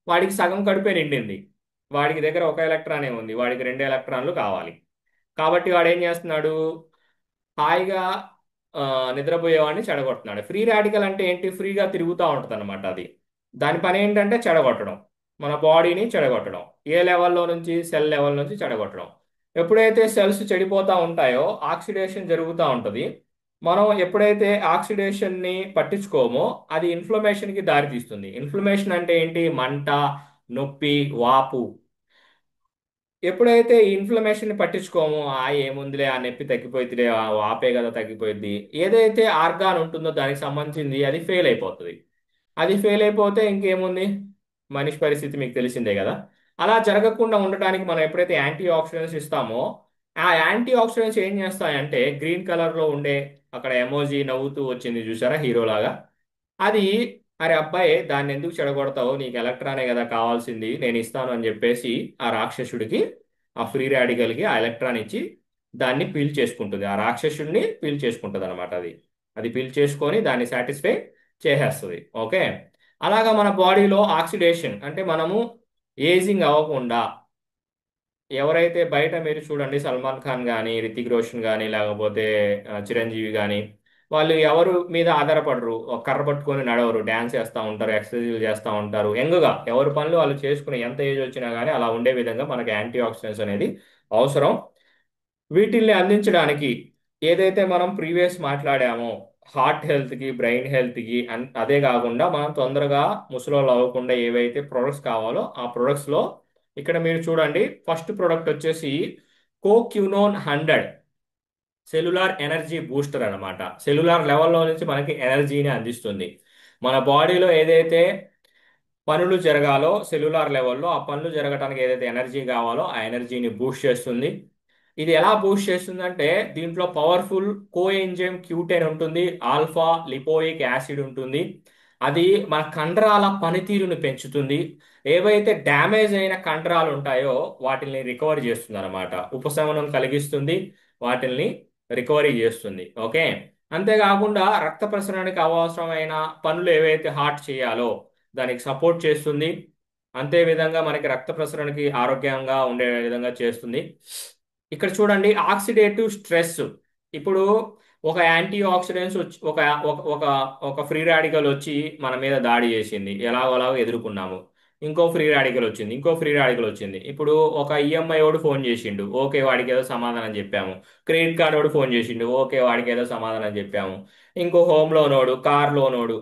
Speaker 1: వాడికి సగం కడుపే నిండింది, వాడికి దగ్గర ఒక ఎలక్ట్రానే ఉంది, వాడికి 2 ఎలక్ట్రాన్లు కావాలి. కాబట్టి వాడు ఏం చేస్తున్నాడు, హాయిగా నిద్రపోయేవాడిని చెడగొడుతున్నాడు. ఫ్రీ రాడికల్ అంటే ఏంటి, ఫ్రీగా తిరుగుతూ ఉంటుంది అనమాట. అది దాని పని ఏంటంటే చెడగొట్టడం, మన బాడీని చెడగొట్టడం. ఏ లెవెల్లో నుంచి, సెల్ లెవెల్ నుంచి చెడగొట్టడం. ఎప్పుడైతే సెల్స్ చెడిపోతూ ఉంటాయో ఆక్సిడేషన్ జరుగుతూ ఉంటుంది. మనం ఎప్పుడైతే ఆక్సిడేషన్ని పట్టించుకోమో అది ఇన్ఫ్లమేషన్కి దారితీస్తుంది. ఇన్ఫ్లమేషన్ అంటే ఏంటి, మంట, నొప్పి, వాపు. ఎప్పుడైతే ఈ ఇన్ఫ్లమేషన్ ని పట్టించుకోమో, ఏముందిలే ఆ నొప్పి తగ్గిపోయిద్దిలే, ఆ వాపే కదా తగ్గిపోయింది, ఏదైతే ఆర్గాన్ ఉంటుందో దానికి సంబంధించింది అది ఫెయిల్ అయిపోతుంది. అది ఫెయిల్ అయిపోతే ఇంకేముంది, మనిషి పరిస్థితి మీకు తెలిసిందే కదా. అలా జరగకుండా ఉండటానికి మనం ఎప్పుడైతే యాంటీ ఆక్సిడెంట్స్ ఇస్తామో, ఆ యాంటీ ఆక్సిడెంట్స్ ఏం చేస్తాయంటే గ్రీన్ కలర్ లో ఉండే అక్కడ ఎమోజీ నవ్వుతూ వచ్చింది చూసారా హీరో లాగా, అది అరే అబ్బాయి దాన్ని ఎందుకు చెడగొడతావు, నీకు ఎలక్ట్రానే కదా కావాల్సింది, నేను ఇస్తాను అని చెప్పేసి ఆ రాక్షసుడికి, ఆ ఫ్రీ రాడికల్కి ఆ ఎలక్ట్రాన్ ఇచ్చి దాన్ని పీల్ చేసుకుంటుంది, ఆ రాక్షసుడిని పీల్ చేసుకుంటుంది అనమాట. అది అది పీల్ చేసుకొని దాన్ని సాటిస్ఫై చేసేస్తుంది. ఓకే. అలాగా మన బాడీలో ఆక్సిడేషన్ అంటే మనము ఏజింగ్ అవ్వకుండా, ఎవరైతే బయట మీరు చూడండి సల్మాన్ ఖాన్ కానీ రితిక్ రోషన్ కానీ లేకపోతే చిరంజీవి కానీ, వాళ్ళు ఎవరు మీద ఆధారపడరు, ఒక కర్ర పట్టుకొని నడవరు, డ్యాన్స్ చేస్తూ ఉంటారు, ఎక్సర్సైజులు చేస్తూ ఉంటారు, యంగ్గా ఎవరి పనులు వాళ్ళు చేసుకుని ఎంత ఏజ్ వచ్చినా కానీ అలా ఉండే విధంగా మనకి యాంటీ ఆక్సిడెంట్స్ అనేది అవసరం. వీటిల్ని అందించడానికి ఏదైతే మనం ప్రీవియస్ మాట్లాడామో హార్ట్ హెల్త్కి బ్రెయిన్ హెల్త్కి అదే కాకుండా మనం తొందరగా ముసలోళ్ళు అవ్వకుండా ఏవైతే ప్రొడక్ట్స్ కావాలో ఆ ప్రొడక్ట్స్లో ఇక్కడ మీరు చూడండి, ఫస్ట్ ప్రొడక్ట్ వచ్చేసి కోక్యునోన్ 100 సెల్యులార్ ఎనర్జీ బూస్టర్ అన్నమాట. సెల్యులార్ లెవెల్లో నుంచి మనకి ఎనర్జీని అందిస్తుంది. మన బాడీలో ఏదైతే పనులు జరగాలో సెల్యులార్ లెవెల్లో, ఆ పనులు జరగడానికి ఏదైతే ఎనర్జీ కావాలో ఆ ఎనర్జీని బూస్ట్ చేస్తుంది. ఇది ఎలా బూస్ట్ చేస్తుందంటే దీంట్లో పవర్ఫుల్ కోఎంజైమ్ Q10 ఉంటుంది, ఆల్ఫా లిపోయిక్ యాసిడ్ ఉంటుంది. అది మన కండరాల పనితీరుని పెంచుతుంది. ఏవైతే డ్యామేజ్ అయిన కండరాలు ఉంటాయో వాటిని రికవర్ చేస్తుంది అనమాట, ఉపశమనం కలిగిస్తుంది, వాటిల్ని రికవరీ చేస్తుంది. ఓకే. అంతేకాకుండా రక్త ప్రసరణకి అవసరమైన పనులు ఏవైతే హార్ట్ చేయాలో దానికి సపోర్ట్ చేస్తుంది. అంతే విధంగా మనకి రక్త ప్రసరణకి ఆరోగ్యంగా ఉండే విధంగా చేస్తుంది. ఇక్కడ చూడండి ఆక్సిడేటివ్ స్ట్రెస్. ఇప్పుడు ఒక యాంటీ ఆక్సిడెంట్స్ వచ్చి ఒక ఒక ఒక ఒక ఫ్రీ రాడికల్ వచ్చి మన మీద దాడి చేసింది, ఎలాగోలాగో ఎదుర్కొన్నాము. ఇంకో ఫ్రీ రాడికల్ వచ్చింది, ఇంకో ఫ్రీ రాడికల్ వచ్చింది. ఇప్పుడు ఒక ఈఎంఐ వాడు ఫోన్ చేసిండు, ఓకే వాడికి ఏదో సమాధానం చెప్పాము. క్రెడిట్ కార్డ్ వాడు ఫోన్ చేసిండు, ఓకే వాడికి ఏదో సమాధానం చెప్పాము. ఇంకో హోమ్ లోనోడు, కార్ లోనోడు,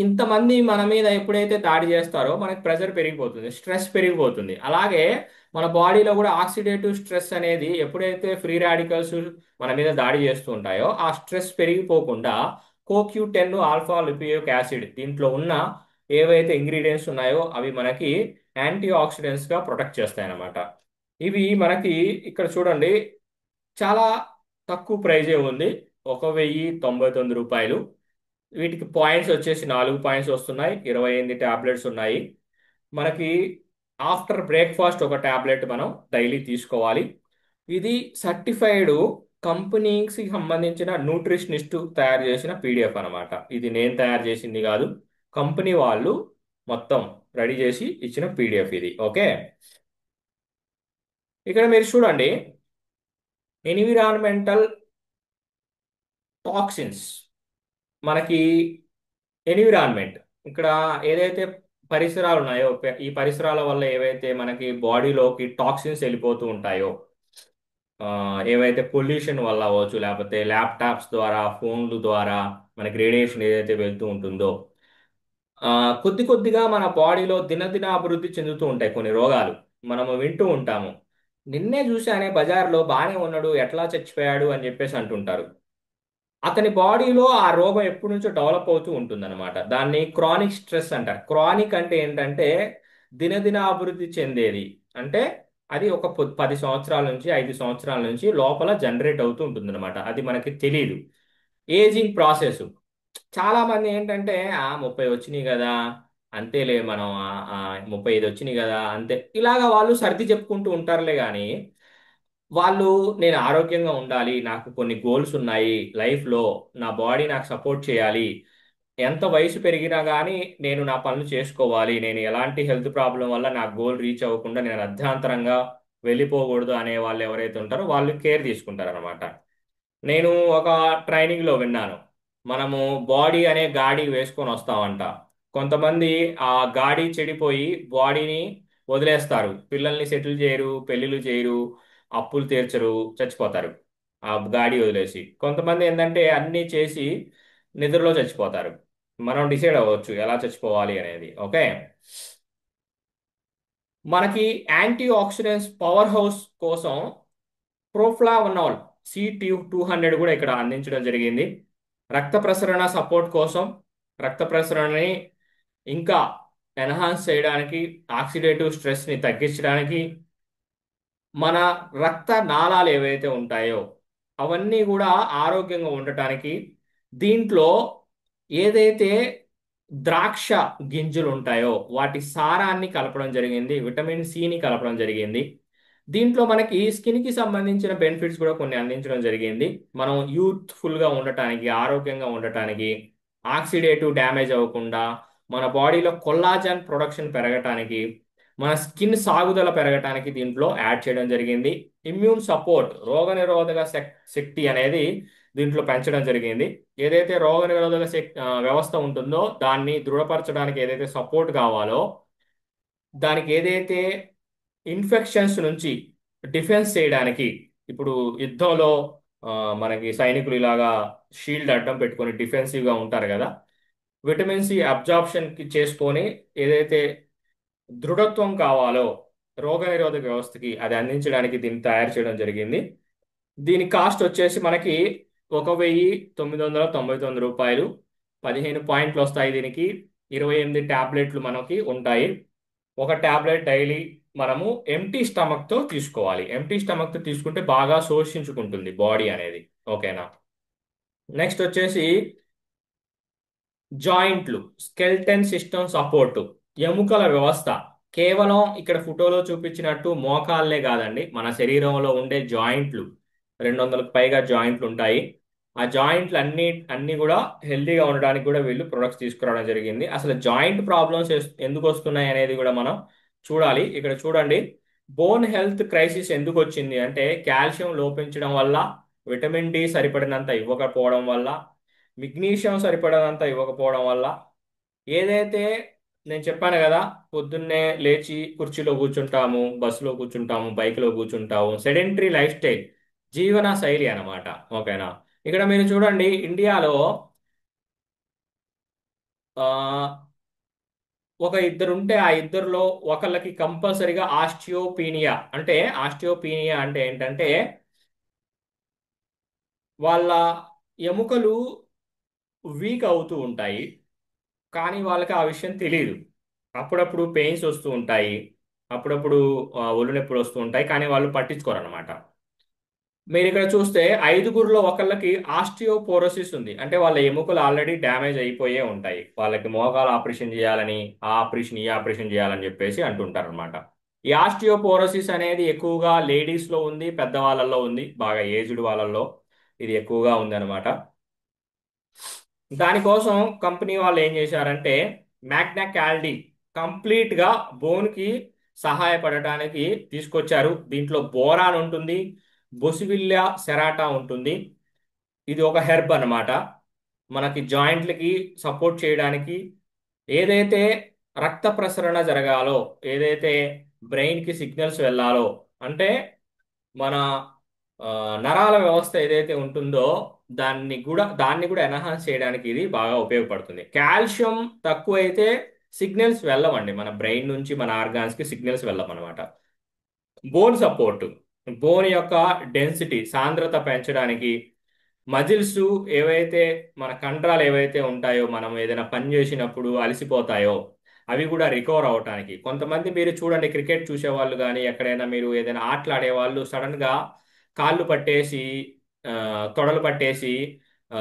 Speaker 1: ఇంతమంది మన మీద ఎప్పుడైతే దాడి చేస్తారో మనకి ప్రెషర్ పెరిగిపోతుంది, స్ట్రెస్ పెరిగిపోతుంది. అలాగే మన బాడీలో కూడా ఆక్సిడేటివ్ స్ట్రెస్ అనేది ఎప్పుడైతే ఫ్రీ రాడికల్స్ మన మీద దాడి చేస్తూ ఉంటాయో ఆ స్ట్రెస్ పెరిగిపోకుండా CoQ10 ఆల్ఫా లిపియోక్ యాసిడ్ దీంట్లో ఉన్న ఏవైతే ఇంగ్రీడియంట్స్ ఉన్నాయో అవి మనకి యాంటీ ఆక్సిడెంట్స్ గా ప్రొటెక్ట్ చేస్తాయి అన్నమాట. ఇవి మనకి ఇక్కడ చూడండి చాలా తక్కువ ప్రైజే ఉంది, 1099 రూపాయలు. వీటికి పాయింట్స్ వచ్చేసి 4 పాయింట్స్ వస్తున్నాయి, 28 టాబ్లెట్స్ ఉన్నాయి. మనకి ఆఫ్టర్ బ్రేక్ఫాస్ట్ ఒక టాబ్లెట్ మనం డైలీ తీసుకోవాలి. ఇది సర్టిఫైడ్ కంపెనీకి సంబంధించిన న్యూట్రిషనిస్ట్ తయారు చేసిన పీడిఎఫ్ అన్నమాట. ఇది నేను తయారు చేసింది కాదు, కంపెనీ వాళ్ళు మొత్తం రెడీ చేసి ఇచ్చిన పీడిఎఫ్ ఇది. ఓకే. ఇక్కడ మీరు చూడండి ఎన్విరాన్మెంటల్ టాక్సిన్స్, మనకి ఎన్విరాన్మెంట్ ఇక్కడ ఏదైతే పరిసరాలు ఉన్నాయో ఈ పరిసరాల వల్ల ఏవైతే మనకి బాడీలోకి టాక్సిన్స్ వెళ్ళిపోతూ ఉంటాయో, ఆ, ఏవైతే పొల్యూషన్ వల్ల అవ్వచ్చు లేకపోతే ల్యాప్టాప్స్ ద్వారా ఫోన్ల ద్వారా మనకి రేడియేషన్ ఏదైతే వెళ్తూ ఉంటుందో, ఆ, కొద్ది కొద్దిగా మన బాడీలో దినదిన అభివృద్ధి చెందుతూ ఉంటాయి కొన్ని రోగాలు. మనము వింటూ ఉంటాము, నిన్నే చూశానే బజార్లో బాగానే ఉన్నాడు ఎట్లా చచ్చిపోయాడు అని చెప్పేసి అంటుంటారు. అతని బాడీలో ఆ రోగం ఎప్పటి నుంచో డెవలప్ అవుతూ ఉంటుందన్నమాట. దాన్ని క్రానిక్ స్ట్రెస్ అంటారు. క్రానిక్ అంటే ఏంటంటే దినదిన అభివృద్ధి చెందేది. అంటే అది ఒక 10 సంవత్సరాల నుంచి 5 సంవత్సరాల నుంచి లోపల జనరేట్ అవుతూ ఉంటుందన్నమాట, అది మనకి తెలియదు. Ageing process. చాలా మంది ఏంటంటే 30 వచ్చినాయి కదా, అంతేలే మనం 35 వచ్చినాయి కదా అంతే, ఇలాగా వాళ్ళు సర్ది చెప్పుకుంటూ ఉంటారులే కానీ వాళ్ళు నేను ఆరోగ్యంగా ఉండాలి, నాకు కొన్ని గోల్స్ ఉన్నాయి లైఫ్లో, నా బాడీ నాకు సపోర్ట్ చేయాలి, ఎంత వయసు పెరిగినా కానీ నేను నా పనులు చేసుకోవాలి, నేను ఎలాంటి హెల్త్ ప్రాబ్లం వల్ల నా గోల్ రీచ్ అవ్వకుండా నేను అర్ధాంతరంగా వెళ్ళిపోకూడదు అనే వాళ్ళు ఎవరైతే ఉంటారో వాళ్ళు కేర్ తీసుకుంటారు అనమాట. నేను ఒక ట్రైనింగ్లో విన్నాను, మనము బాడీ అనే గాడి వేసుకొని వస్తామంట. కొంతమంది ఆ గాడి చెడిపోయి బాడీని వదిలేస్తారు, పిల్లల్ని సెటిల్ చేయరు, పెళ్ళిళ్ళు చేయరు, అప్పులు తీర్చరు, చచ్చిపోతారు ఆ గాడి వదిలేసి. కొంతమంది ఏంటంటే అన్నీ చేసి నిద్రలో చచ్చిపోతారు. మనం డిసైడ్ అవ్వచ్చు ఎలా చచ్చిపోవాలి అనేది. ఓకే. మనకి యాంటీ ఆక్సిడెంట్స్ పవర్ హౌస్ కోసం ప్రోఫ్లావనాల్ C200 కూడా ఇక్కడ అందించడం జరిగింది. రక్త ప్రసరణ సపోర్ట్ కోసం, రక్త ప్రసరణని ఇంకా ఎన్హాన్స్ చేయడానికి, ఆక్సిడేటివ్ స్ట్రెస్ని తగ్గించడానికి, మన రక్త నాళాలు ఏవైతే ఉంటాయో అవన్నీ కూడా ఆరోగ్యంగా ఉండటానికి దీంట్లో ఏదైతే ద్రాక్ష గింజలు ఉంటాయో వాటి సారాన్ని కలపడం జరిగింది, విటమిన్ సిని కలపడం జరిగింది. దీంట్లో మనకి స్కిన్ కి సంబంధించిన బెనిఫిట్స్ కూడా కొన్ని అందించడం జరిగింది. మనం యూత్ఫుల్ గా ఉండటానికి, ఆరోగ్యంగా ఉండటానికి, ఆక్సిడేటివ్ డ్యామేజ్ అవ్వకుండా, మన బాడీలో కొల్లాజన్ ప్రొడక్షన్ పెరగటానికి, మన స్కిన్ సాగుదల పెరగటానికి దీంట్లో యాడ్ చేయడం జరిగింది. ఇమ్యూన్ సపోర్ట్, రోగనిరోధక శక్తి అనేది దీంట్లో పెంచడం జరిగింది. ఏదైతే రోగనిరోధక వ్యవస్థ ఉంటుందో దాన్ని దృఢపరచడానికి ఏదైతే సపోర్ట్ కావాలో, దానికి ఏదైతే ఇన్ఫెక్షన్స్ నుంచి డిఫెన్స్ చేయడానికి, ఇప్పుడు యుద్ధంలో ఆ, మనకి సైనికులు ఇలాగా షీల్డ్ అడ్డం పెట్టుకొని డిఫెన్సివ్ గా ఉంటారు కదా, విటమిన్ సి అబ్జార్ప్షన్ కి చేసుకొని ఏదైతే దృఢత్వం కావాలో రోగనిరోధక వ్యవస్థకి అది అందించడానికి దీన్ని తయారు చేయడం జరిగింది. దీని కాస్ట్ వచ్చేసి మనకి 1999 రూపాయలు. 15 పాయింట్లు వస్తాయి దీనికి. 28 టాబ్లెట్లు మనకి ఉంటాయి. ఒక టాబ్లెట్ డైలీ మనము ఎంటీ స్టమక్ తో తీసుకోవాలి. ఎంటీ స్టమక్ తో తీసుకుంటే బాగా శోషించుకుంటుంది బాడీ అనేది. ఓకేనా? నెక్స్ట్ వచ్చేసి జాయింట్లు, స్కెల్టన్ సిస్టమ్ సపోర్ట్, ఎముకల వ్యవస్థ. కేవలం ఇక్కడ ఫోటోలో చూపించినట్టు మోకాళ్ళే కాదండి, మన శరీరంలో ఉండే జాయింట్లు 200కు పైగా జాయింట్లు ఉంటాయి. ఆ జాయింట్లు అన్ని కూడా హెల్తీగా ఉండడానికి కూడా వీళ్ళు ప్రొడక్ట్స్ తీసుకురావడం జరిగింది. అసలు జాయింట్ ప్రాబ్లమ్స్ ఎందుకు వస్తున్నాయి అనేది కూడా మనం చూడాలి. ఇక్కడ చూడండి, బోన్ హెల్త్ క్రైసిస్ ఎందుకు వచ్చింది అంటే కాల్షియం లోపించడం వల్ల, విటమిన్ డి సరిపడినంత ఇవ్వకపోవడం వల్ల, మెగ్నీషియం సరిపడినంత ఇవ్వకపోవడం వల్ల, ఏదైతే నేను చెప్పాను కదా, పొద్దున్నే లేచి కుర్చీలో కూర్చుంటాము, బస్సులో కూర్చుంటాము, బైక్లో కూర్చుంటాము, సెడెంటరీ లైఫ్ స్టైల్, జీవన శైలి అన్నమాట. ఓకేనా? ఇక్కడ మీరు చూడండి, ఇండియాలో ఆ, ఒక ఇద్దరు ఉంటే ఆ ఇద్దరులో ఒకళ్ళకి కంపల్సరిగా ఆస్టియోపీనియా. అంటే ఆస్టియోపీనియా అంటే ఏంటంటే వాళ్ళ ఎముకలు వీక్ అవుతూ ఉంటాయి, కానీ వాళ్ళకి ఆ విషయం తెలియదు. అప్పుడప్పుడు పెయిన్స్ వస్తూ ఉంటాయి, అప్పుడప్పుడు ఒళ్ళు నొప్పులు వస్తూ ఉంటాయి, కానీ వాళ్ళు పట్టించుకోరు అనమాట. మీరు ఇక్కడ చూస్తే ఐదుగురిలో ఒకళ్ళకి ఆస్టియోపోరోసిస్ ఉంది. అంటే వాళ్ళ ఎముకలు ఆల్రెడీ డ్యామేజ్ అయిపోయే ఉంటాయి. వాళ్ళకి మోకాలు ఆపరేషన్ చేయాలని, ఆ ఆపరేషన్ ఈ ఆపరేషన్ చేయాలని చెప్పేసి అంటుంటారు అనమాట. ఈ ఆస్టియోపోరోసిస్ అనేది ఎక్కువగా లేడీస్ లో ఉంది, పెద్దవాళ్ళల్లో ఉంది, బాగా ఏజ్డ్ వాళ్ళల్లో ఇది ఎక్కువగా ఉంది అనమాట. దానికోసం కంపెనీ వాళ్ళు ఏం చేశారంటే మ్యాగ్నా క్యాల్డి కంప్లీట్ గా బోన్ కి సహాయపడటానికి తీసుకొచ్చారు. దీంట్లో బోరాన్ ఉంటుంది, బొసివిల్లా సెరాటా ఉంటుంది. ఇది ఒక హెర్బ్ అన్నమాట. మనకి జాయింట్లకి సపోర్ట్ చేయడానికి, ఏదైతే రక్త ప్రసరణ జరగాలో, ఏదైతే బ్రెయిన్ కి సిగ్నల్స్ వెళ్ళాలో, అంటే మన ఆ, నరాల వ్యవస్థ ఏదైతే ఉంటుందో దాన్ని కూడా ఎన్హాన్స్ చేయడానికి ఇది బాగా ఉపయోగపడుతుంది. కాల్షియం తక్కువైతే సిగ్నల్స్ వెళ్ళవండి, మన బ్రెయిన్ నుంచి మన ఆర్గాన్స్ కి సిగ్నల్స్ వెళ్ళమన్నమాట. బోన్ సపోర్ట్, బోన్ యొక్క డెన్సిటీ సాంద్రత పెంచడానికి, మజిల్స్ ఏవైతే మన కండరాలు ఏవైతే ఉంటాయో మనం ఏదైనా పని చేసినప్పుడు అలసిపోతాయో అవి కూడా రికవర్ అవటానికి. కొంతమంది మీరు చూడండి, క్రికెట్ చూసే వాళ్ళు కానీ ఎక్కడైనా మీరు ఏదైనా ఆటలు వాళ్ళు సడన్ గా కాళ్ళు పట్టేసి ఆ, తొడలు పట్టేసి ఆ,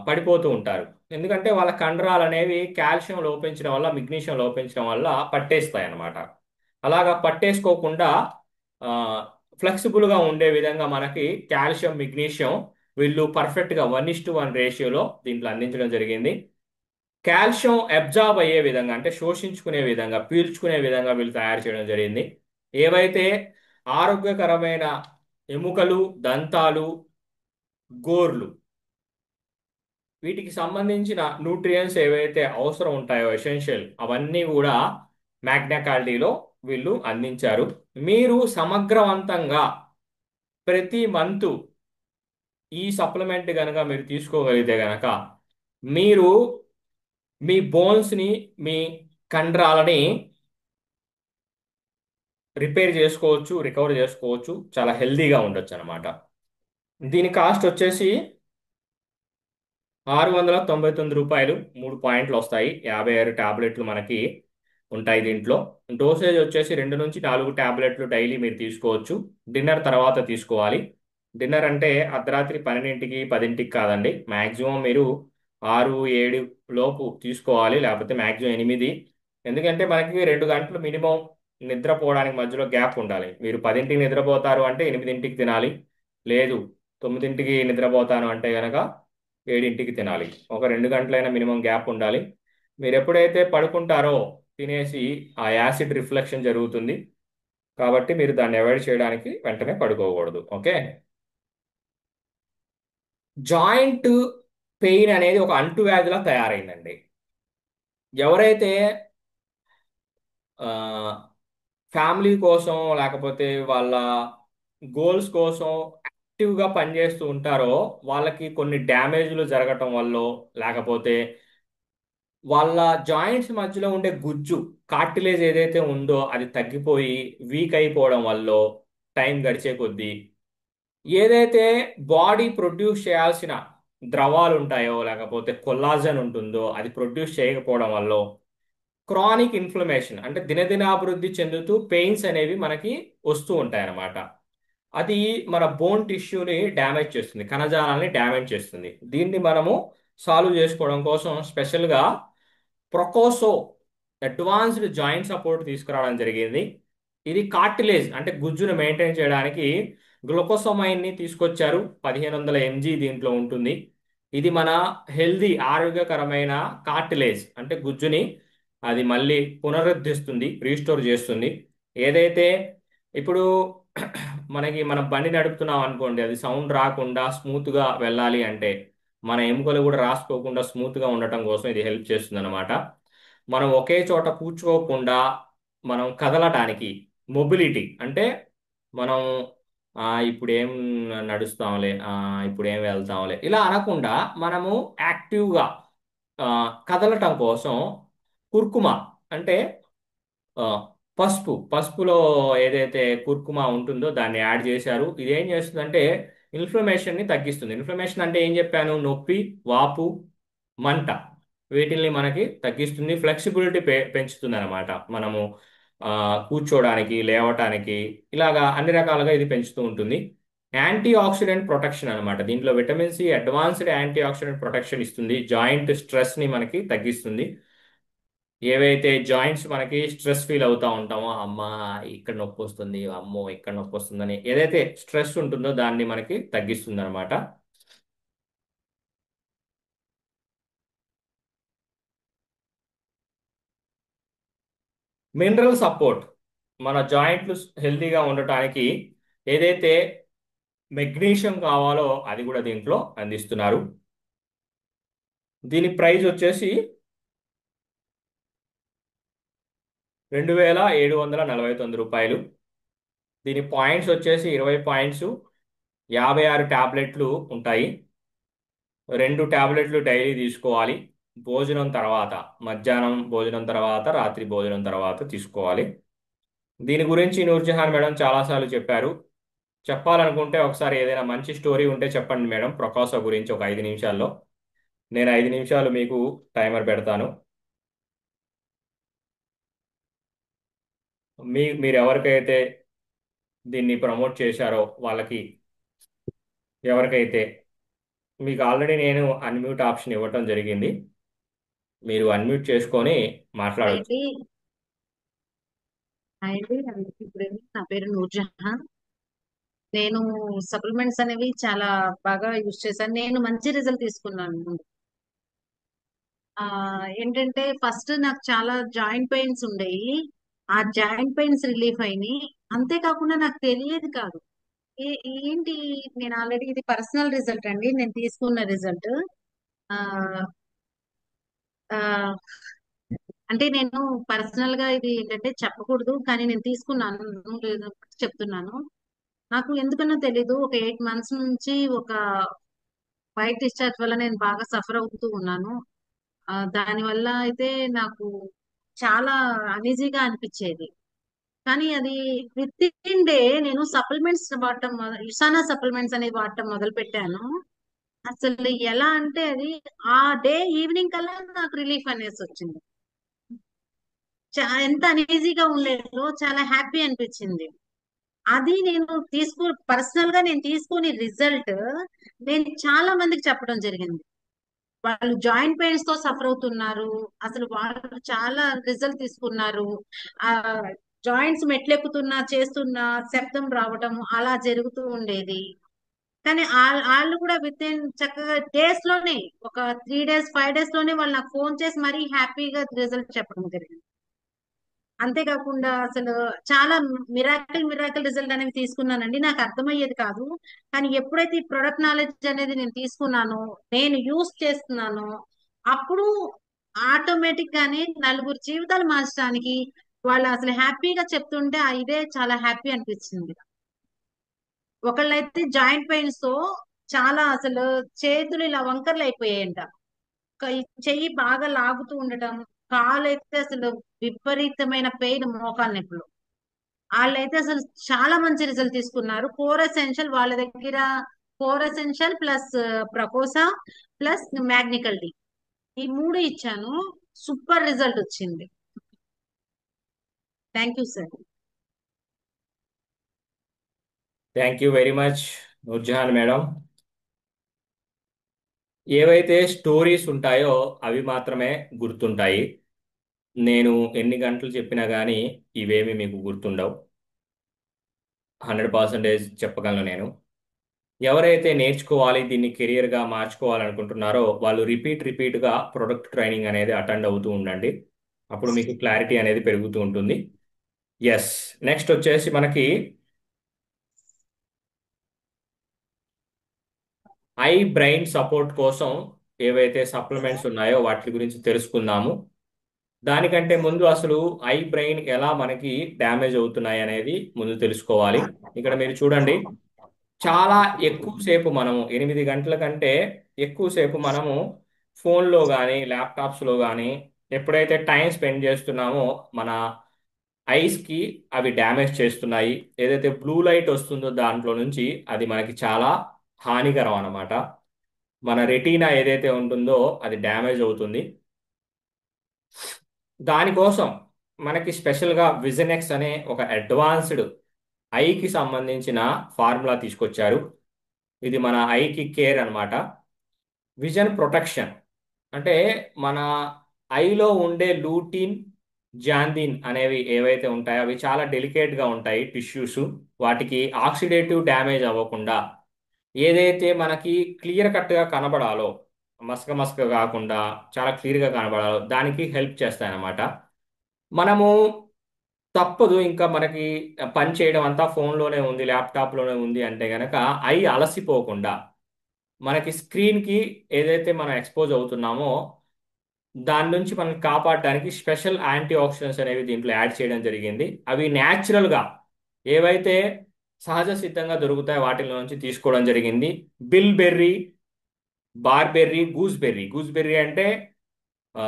Speaker 1: పడిపోతూ ఉంటారు. ఎందుకంటే వాళ్ళ కండరాలు అనేవి కాల్షియం లోపించడం వల్ల, మెగ్నీషియం లోపించడం వల్ల పట్టేస్తాయి అన్నమాట. అలాగా పట్టేసుకోకుండా ఫ్లెక్సిబుల్ గా ఉండే విధంగా మనకి కాల్షియం, మెగ్నీషియం వీళ్ళు పర్ఫెక్ట్ గా 1:1 రేషియోలో దీంట్లో అందించడం జరిగింది. కాల్షియం అబ్జార్బ్ అయ్యే విధంగా, అంటే శోషించుకునే విధంగా, పీల్చుకునే విధంగా వీళ్ళు తయారు చేయడం జరిగింది. ఏవైతే ఆరోగ్యకరమైన ఎముకలు, దంతాలు, గోర్లు, వీటికి సంబంధించిన న్యూట్రియన్స్ ఏవైతే అవసరం ఉంటాయో ఎసెన్షియల్, అవన్నీ కూడా మ్యాగ్నా క్వాలిటీలో వీళ్ళు అందించారు. మీరు సమగ్రవంతంగా ప్రతి మంత్ ఈ సప్లిమెంట్ గనక మీరు తీసుకోగలిగితే గనక మీరు మీ బోన్స్ ని, మీ కండరాలని రిపేర్ చేసుకోవచ్చు, రికవర్ చేసుకోవచ్చు, చాలా హెల్దీగా ఉండొచ్చు అనమాట. దీని కాస్ట్ వచ్చేసి 699 రూపాయలు. 3 పాయింట్లు వస్తాయి, 56 టాబ్లెట్లు మనకి ఉంటాయి దీంట్లో. డోసేజ్ వచ్చేసి 2 నుంచి 4 టాబ్లెట్లు డైలీ మీరు తీసుకోవచ్చు. డిన్నర్ తర్వాత తీసుకోవాలి. డిన్నర్ అంటే అర్ధరాత్రి 12కి 10కి కాదండి. మాక్సిమం మీరు 6 7 లోపు తీసుకోవాలి, లేకపోతే మాక్సిమం 8. ఎందుకంటే మనకి 2 గంటలు మినిమం నిద్రపోవడానికి మధ్యలో గ్యాప్ ఉండాలి. మీరు 10కి నిద్రపోతారు అంటే 8కి తినాలి. లేదు, 9కి నిద్రపోతాను అంటే గనక 7కి తినాలి. ఒక 2 గంటలైనా మినిమం గ్యాప్ ఉండాలి. మీరు ఎప్పుడైతే పడుకుంటారో తినేసి ఆ యాసిడ్ రిఫ్లెక్షన్ జరుగుతుంది. కాబట్టి మీరు దాన్ని అవాయిడ్ చేయడానికి వెంటనే పడుకోకూడదు. ఓకే. జాయింట్ పెయిన్ అనేది ఒక అంటువ్యాధిలా తయారైందండి. ఎవరైతే ఫ్యామిలీ కోసం లేకపోతే వాళ్ళ గోల్స్ కోసం యాక్టివ్గా పనిచేస్తూ ఉంటారో వాళ్ళకి కొన్ని డ్యామేజ్లు జరగటం వల్ల, లేకపోతే వాళ్ళ జాయింట్స్ మధ్యలో ఉండే గుజ్జు, కార్టిలేజ్ ఏదైతే ఉందో అది తగ్గిపోయి వీక్ అయిపోవడం వల్ల టైం గడిచే కొద్దీ ఏదైతే బాడీ ప్రొడ్యూస్ చేయాల్సిన ద్రవాలు ఉంటాయో లేకపోతే కొల్లాజన్ ఉంటుందో అది ప్రొడ్యూస్ చేయకపోవడం వల్ల క్రానిక్ ఇన్ఫ్లమేషన్ అంటే దినదినాభివృద్ధి చెందుతూ పెయిన్స్ అనేవి మనకి వస్తూ ఉంటాయి అన్నమాట. అది మన బోన్ టిష్యూని డ్యామేజ్ చేస్తుంది, కణజాలాన్ని డ్యామేజ్ చేస్తుంది. దీన్ని మనము సాల్వ్ చేసుకోవడం కోసం స్పెషల్గా ప్రొకోసో అడ్వాన్స్డ్ జాయింట్ సపోర్ట్ తీసుకురావడం జరిగింది. ఇది కార్టిలేజ్ అంటే గుజ్జును మెయింటైన్ చేయడానికి గ్లూకోసమైన్ని తీసుకొచ్చారు. 1500 mg దీంట్లో ఉంటుంది. ఇది మన హెల్దీ ఆరోగ్యకరమైన కార్టిలేజ్ అంటే గుజ్జుని అది మళ్ళీ పునరుద్ధరిస్తుంది, రీస్టోర్ చేస్తుంది. ఏదైతే ఇప్పుడు మనకి మనం బండి నడుపుతున్నాం అనుకోండి, అది సౌండ్ రాకుండా స్మూత్గా వెళ్ళాలి అంటే మన ఎముకలు కూడా రాసుకోకుండా స్మూత్గా ఉండటం కోసం ఇది హెల్ప్ చేస్తుంది అనమాట. మనం ఒకే చోట కూర్చోకుండా మనం కదలటానికి మొబిలిటీ అంటే మనం ఇప్పుడు ఏం నడుస్తాంలే, ఇప్పుడు ఏం వెళ్తాంలే ఇలా అనకుండా మనము యాక్టివ్గా కదలటం కోసం కుర్కుమా అంటే ఆ, పసుపులో ఏదైతే కుర్కుమా ఉంటుందో దాన్ని యాడ్ చేశారు. ఇది ఏం చేస్తుందంటే ఇన్ఫ్లమేషన్ని తగ్గిస్తుంది. ఇన్ఫ్లమేషన్ అంటే ఏం చెప్పాను? నొప్పి, వాపు, మంట, వీటిల్ని మనకి తగ్గిస్తుంది. ఫ్లెక్సిబిలిటీ పెంచుతుంది అనమాట. మనము ఆ, కూర్చోడానికి, లేవటానికి ఇలాగా అన్ని రకాలుగా ఇది పెంచుతూ ఉంటుంది. యాంటీ ఆక్సిడెంట్ ప్రొటెక్షన్ అనమాట. దీంట్లో vitamin C advanced antioxidant protection ఇస్తుంది. జాయింట్ స్ట్రెస్ ని మనకి తగ్గిస్తుంది. ఏవైతే జాయింట్స్ మనకి స్ట్రెస్ ఫీల్ అవుతా ఉంటామో, అమ్మా ఇక్కడ నొప్పి వస్తుంది, అమ్మో ఇక్కడ నొప్పి వస్తుందని ఏదైతే స్ట్రెస్ ఉంటుందో దాన్ని మనకి తగ్గిస్తుంది అనమాట. మినరల్ సపోర్ట్ మన జాయింట్లు హెల్తీగా ఉండటానికి ఏదైతే మెగ్నీషియం కావాలో అది కూడా దీంట్లో అందిస్తున్నారు. దీని ప్రైస్ వచ్చేసి 2749 రూపాయలు. దీని పాయింట్స్ వచ్చేసి 20 పాయింట్స్, 56 టాబ్లెట్లు ఉంటాయి. 2 టాబ్లెట్లు డైలీ తీసుకోవాలి. భోజనం తర్వాత, మధ్యాహ్నం భోజనం తర్వాత, రాత్రి భోజనం తర్వాత తీసుకోవాలి. దీని గురించి నూర్జహాన్ మేడం చాలాసార్లు చెప్పారు. చెప్పాలనుకుంటే ఒకసారి ఏదైనా మంచి స్టోరీ ఉంటే చెప్పండి మేడం, ప్రకాశ గురించి ఒక 5 నిమిషాల్లో. నేను 5 నిమిషాలు మీకు టైమర్ పెడతాను. మీరు ఎవరికైతే దీన్ని ప్రమోట్ చేశారో వాళ్ళకి, ఎవరికైతే మీకు ఆల్రెడీ నేను అన్మ్యూట్ ఆప్షన్ ఇవ్వటం జరిగింది, మీరు అన్మ్యూట్ చేసుకొని మాట్లాడవచ్చు.
Speaker 2: అయితే అయితే ఇప్పుడు నా పేరు నూర్జహాన్. నేను సప్లిమెంట్స్ అనేవి చాలా బాగా యూజ్ చేశాను. నేను మంచి రిజల్ట్ తీసుకున్నాను. ఆ ఏంటంటే ఫస్ట్ నాకు చాలా జాయింట్ పెయిన్స్ ఉండేవి. ఆ జాయింట్ పెయిన్స్ రిలీఫ్ అయినాయి. అంతేకాకుండా నాకు తెలియదు కాదు ఏంటి, నేను ఆల్రెడీ ఇది పర్సనల్ రిజల్ట్ అండి, నేను తీసుకున్న రిజల్ట్. ఆ ఆ అంటే నేను పర్సనల్ గా ఇది ఏంటంటే చెప్పకూడదు, కానీ నేను తీసుకున్నాను, లేదు చెప్తున్నాను. నాకు ఎందుకన్నా తెలీదు, ఒక 8 మంత్స్ నుంచి ఒక వైట్ డిశ్చార్జ్ వల్ల నేను బాగా సఫర్ అవుతూ ఉన్నాను. దాని వల్ల అయితే నాకు చాలా అనీజీగా అనిపించేది. కానీ అది విత్ ఇన్ డే నేను సప్లిమెంట్స్ వాడటం ఇసానా సప్లిమెంట్స్ అనేది వాడటం మొదలు పెట్టాను. అసలు ఎలా అంటే అది ఆ డే ఈవినింగ్ కల్లా నాకు రిలీఫ్ అనేసి వచ్చింది. ఎంత అనీజీగా ఉండేదో చాలా హ్యాపీ అనిపించింది. అది నేను పర్సనల్ గా నేను తీసుకుని రిజల్ట్ నేను చాలా మందికి చెప్పడం జరిగింది. వాళ్ళు జాయింట్ పెయిన్స్ తో సఫర్ అవుతున్నారు. అసలు వాళ్ళు చాలా రిజల్ట్ తీసుకున్నారు. ఆ జాయింట్స్ మెట్లెక్కుతున్నా చేస్తున్నా శబ్దం రావడం అలా జరుగుతూ ఉండేది. కానీ వాళ్ళు కూడా విత్ ఇన్ చక్కగా డేస్ లోనే, ఒక 3 డేస్ 5 డేస్ లోనే వాళ్ళు నాకు ఫోన్ చేసి మరీ హ్యాపీగా రిజల్ట్ చెప్పడం జరిగింది. అంతేకాకుండా అసలు చాలా మిరాకిల్ రిజల్ట్ అనేవి తీసుకున్నానండి. నాకు అర్థమయ్యేది కాదు. కానీ ఎప్పుడైతే ఈ ప్రొడక్ట్ నాలెడ్జ్ అనేది నేను తీసుకున్నానో, నేను యూస్ చేస్తున్నానో, అప్పుడు ఆటోమేటిక్ గానే నలుగురు జీవితాలు మార్చడానికి వాళ్ళు అసలు హ్యాపీగా చెప్తుంటే ఇదే చాలా హ్యాపీ అనిపించింది. ఒకళ్ళైతే జాయింట్ పెయిన్స్ తో చాలా అసలు చేతులు ఇలా వంకర్లు అయిపోయాయంట. ఈ చెయ్యి బాగా లాగుతూ ఉండటం, కాలు అయితే అసలు విపరీతమైన పెయిన్, మోకాలు నొప్పులు. వాళ్ళైతే అసలు చాలా మంచి రిజల్ట్ తీసుకున్నారు. కోర్ ఎసెన్షియల్ వాళ్ళ దగ్గర, కోర్ ఎసెన్షియల్ ప్లస్ ప్రకోసా ప్లస్ మ్యాగ్నికల్ డి, ఈ మూడు ఇచ్చాను. సూపర్ రిజల్ట్ వచ్చింది. Thank you sir.
Speaker 1: Thank you very much Noorjahan madam. ఏవైతే స్టోరీస్ ఉంటాయో అవి మాత్రమే గుర్తుంటాయి. నేను ఎన్ని గంటలు చెప్పినా కానీ ఇవేమి మీకు గుర్తుండవు. 100% చెప్పగలను నేను. ఎవరైతే నేర్చుకోవాలి, దీన్ని కెరియర్గా మార్చుకోవాలనుకుంటున్నారో వాళ్ళు రిపీట్గా ప్రొడక్ట్ ట్రైనింగ్ అనేది అటెండ్ అవుతూ ఉండండి. అప్పుడు మీకు క్లారిటీ అనేది పెరుగుతూ ఉంటుంది. ఎస్. నెక్స్ట్ వచ్చేసి మనకి ఐ బ్రెయిన్ సపోర్ట్ కోసం ఏవైతే సప్లిమెంట్స్ ఉన్నాయో వాటి గురించి తెలుసుకుందాము. దానికంటే ముందు అసలు ఐ బ్రెయిన్ ఎలా మనకి డ్యామేజ్ అవుతున్నాయి అనేది ముందు తెలుసుకోవాలి. ఇక్కడ మీరు చూడండి, చాలా ఎక్కువసేపు మనము 8 గంటల కంటే ఎక్కువసేపు మనము ఫోన్లో కానీ ల్యాప్టాప్స్లో కానీ ఎప్పుడైతే టైం స్పెండ్ చేస్తున్నామో మన ఐస్కి అవి డ్యామేజ్ చేస్తున్నాయి. ఏదైతే బ్లూ లైట్ వస్తుందో దాంట్లో నుంచి అది మనకి చాలా హానికరం అన్నమాట. మన రెటీనా ఏదైతే ఉంటుందో అది డ్యామేజ్ అవుతుంది. దానికోసం మనకి స్పెషల్గా విజన్ ఎక్స్ అనే ఒక అడ్వాన్స్డ్ ఐకి సంబంధించిన ఫార్ములా తీసుకొచ్చారు. ఇది మన ఐకి కేర్ అన్నమాట. విజన్ ప్రొటెక్షన్ అంటే మన ఐలో ఉండే లూటిన్, జాందిన్ అనేవి ఏవైతే ఉంటాయో అవి చాలా డెలికేట్గా ఉంటాయి టిష్యూస్. వాటికి ఆక్సిడేటివ్ డ్యామేజ్ అవ్వకుండా ఏదైతే మనకి క్లియర్ కట్గా కనబడాలో, మసక మసక కాకుండా చాలా క్లియర్గా కనబడాలో దానికి హెల్ప్ చేస్తాయన్నమాట. మనము తప్పదు, ఇంకా మనకి పని చేయడం అంతా ఫోన్లోనే ఉంది, ల్యాప్టాప్లోనే ఉంది అంటే గనక ఐ అలసిపోకుండా మనకి స్క్రీన్కి ఏదైతే మనం ఎక్స్పోజ్ అవుతున్నామో దాని నుంచి మనం కాపాడడానికి స్పెషల్ యాంటీ ఆక్సిడెంట్స్ అనేవి దీంట్లో యాడ్ చేయడం జరిగింది. అవి న్యాచురల్గా ఏవైతే సహజ సిద్ధంగా దొరుకుతాయో వాటిలో నుంచి తీసుకోవడం జరిగింది. బిల్బెర్రీ, బార్బెర్రీ, గూస్బెర్రీ అంటే ఆ,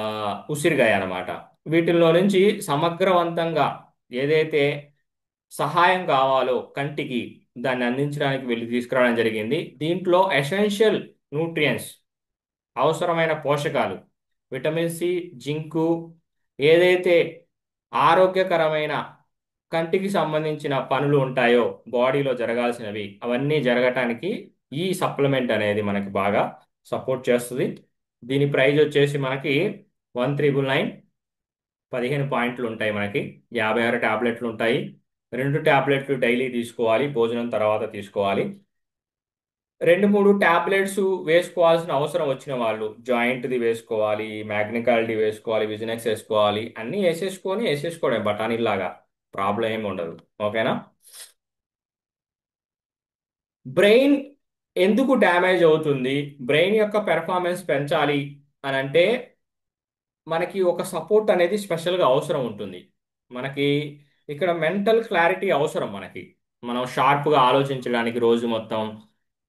Speaker 1: ఉసిరికాయ అన్నమాట. వీటిల్లో నుంచి సమగ్రవంతంగా ఏదైతే సహాయం కావాలో కంటికి దాన్ని అందించడానికి వెళ్ళి తీసుకురావడం జరిగింది. దీంట్లో ఎసెన్షియల్ న్యూట్రియంట్స్, అవసరమైన పోషకాలు, విటమిన్ సి, జింకు, ఏదైతే ఆరోగ్యకరమైన కంటికి సంబంధించిన పనులు ఉంటాయో బాడీలో జరగాల్సినవి అవన్నీ జరగటానికి ఈ సప్లిమెంట్ అనేది మనకి బాగా సపోర్ట్ చేస్తుంది. దీని ప్రైస్ వచ్చేసి మనకి 1999. 15 పాయింట్లు ఉంటాయి మనకి. 56 టాబ్లెట్లు ఉంటాయి. 2 టాబ్లెట్లు డైలీ తీసుకోవాలి, భోజనం తర్వాత తీసుకోవాలి. 2 3 టాబ్లెట్స్ వేసుకోవాల్సిన అవసరం వచ్చిన వాళ్ళు జాయింట్ది వేసుకోవాలి, మ్యాగ్నికాలిటీ వేసుకోవాలి, విజనెక్స్ వేసుకోవాలి, అన్నీ వేసేసుకోవడం బఠానీలాగా. ప్రాబ్లం ఏమి ఉండదు. ఓకేనా? బ్రెయిన్ ఎందుకు డ్యామేజ్ అవుతుంది, బ్రెయిన్ యొక్క పెర్ఫార్మెన్స్ పెంచాలి అని అంటే మనకి ఒక సపోర్ట్ అనేది స్పెషల్గా అవసరం ఉంటుంది. మనకి ఇక్కడ మెంటల్ క్లారిటీ అవసరం మనకి. మనం షార్ప్గా ఆలోచించడానికి రోజు మొత్తం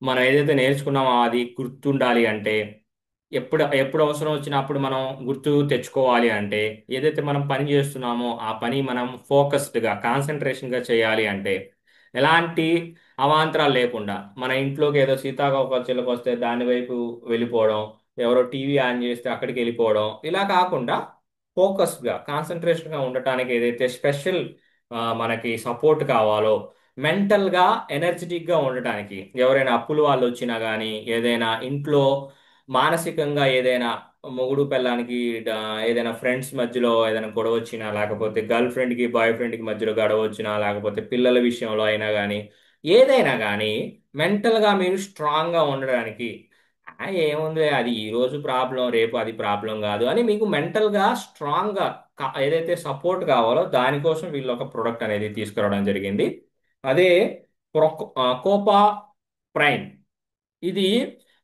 Speaker 1: మనం ఏదైతే నేర్చుకున్నామో అది గుర్తుండాలి అంటే, ఎప్పుడు ఎప్పుడు అవసరం వచ్చినప్పుడు మనం గుర్తు తెచ్చుకోవాలి అంటే, ఏదైతే మనం పని చేస్తున్నామో ఆ పని మనం ఫోకస్డ్గా కాన్సన్ట్రేషన్గా చేయాలి అంటే, ఎలాంటి అవాంతరాలు లేకుండా మన ఇంట్లోకి ఏదో సీతాకోక చిలుక వస్తే దాని వైపు వెళ్ళిపోవడం, ఎవరో టీవీ ఆన్ చేస్తే అక్కడికి వెళ్ళిపోవడం, ఇలా కాకుండా ఫోకస్గా కాన్సన్ట్రేషన్గా ఉండటానికి ఏదైతే స్పెషల్ మనకి సపోర్ట్ కావాలో, మెంటల్గా ఎనర్జెటిక్గా ఉండటానికి, ఎవరైనా అప్పులు వాళ్ళు వచ్చినా కానీ, ఏదైనా ఇంట్లో మానసికంగా ఏదైనా మొగుడు పెళ్ళానికి ఏదైనా ఫ్రెండ్స్ మధ్యలో ఏదైనా గొడవ వచ్చినా, లేకపోతే గర్ల్ ఫ్రెండ్కి బాయ్ ఫ్రెండ్కి మధ్యలో గొడవ వచ్చినా, లేకపోతే పిల్లల విషయంలో అయినా కానీ, ఏదైనా కానీ మెంటల్గా మీరు స్ట్రాంగ్గా ఉండడానికి ఏముంది అది ఈ రోజు ప్రాబ్లం రేపు అది ప్రాబ్లం కాదు అని మీకు మెంటల్గా స్ట్రాంగ్గా ఏదైతే సపోర్ట్ కావాలో దానికోసం వీళ్ళు ఒక ప్రొడక్ట్ అనేది తీసుకురావడం జరిగింది. అదే కోపా ప్రైమ్. ఇది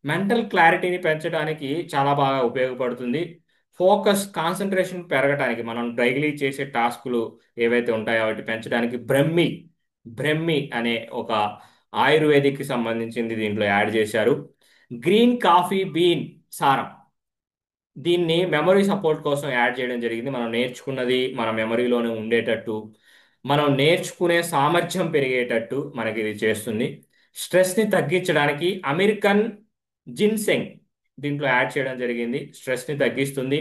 Speaker 1: మెంటల్ క్లారిటీని పెంచడానికి చాలా బాగా ఉపయోగపడుతుంది. ఫోకస్ కాన్సన్ట్రేషన్ పెరగడానికి, మనం డైలీ చేసే టాస్కులు ఏవైతే ఉంటాయో వాటి పెంచడానికి బ్రహ్మి అనే ఒక ఆయుర్వేదిక్ కి సంబంధించింది దీంట్లో యాడ్ చేశారు. గ్రీన్ కాఫీ బీన్ సారం, దీన్ని మెమరీ సపోర్ట్ కోసం యాడ్ చేయడం జరిగింది. మనం నేర్చుకున్నది మన మెమరీలోనే ఉండేటట్టు, మనం నేర్చుకునే సామర్థ్యం పెరిగేటట్టు మనకి ఇది చేస్తుంది. స్ట్రెస్ని తగ్గించడానికి అమెరికన్ జిన్సెంగ్ దీంట్లో యాడ్ చేయడం జరిగింది. స్ట్రెస్ని తగ్గిస్తుంది.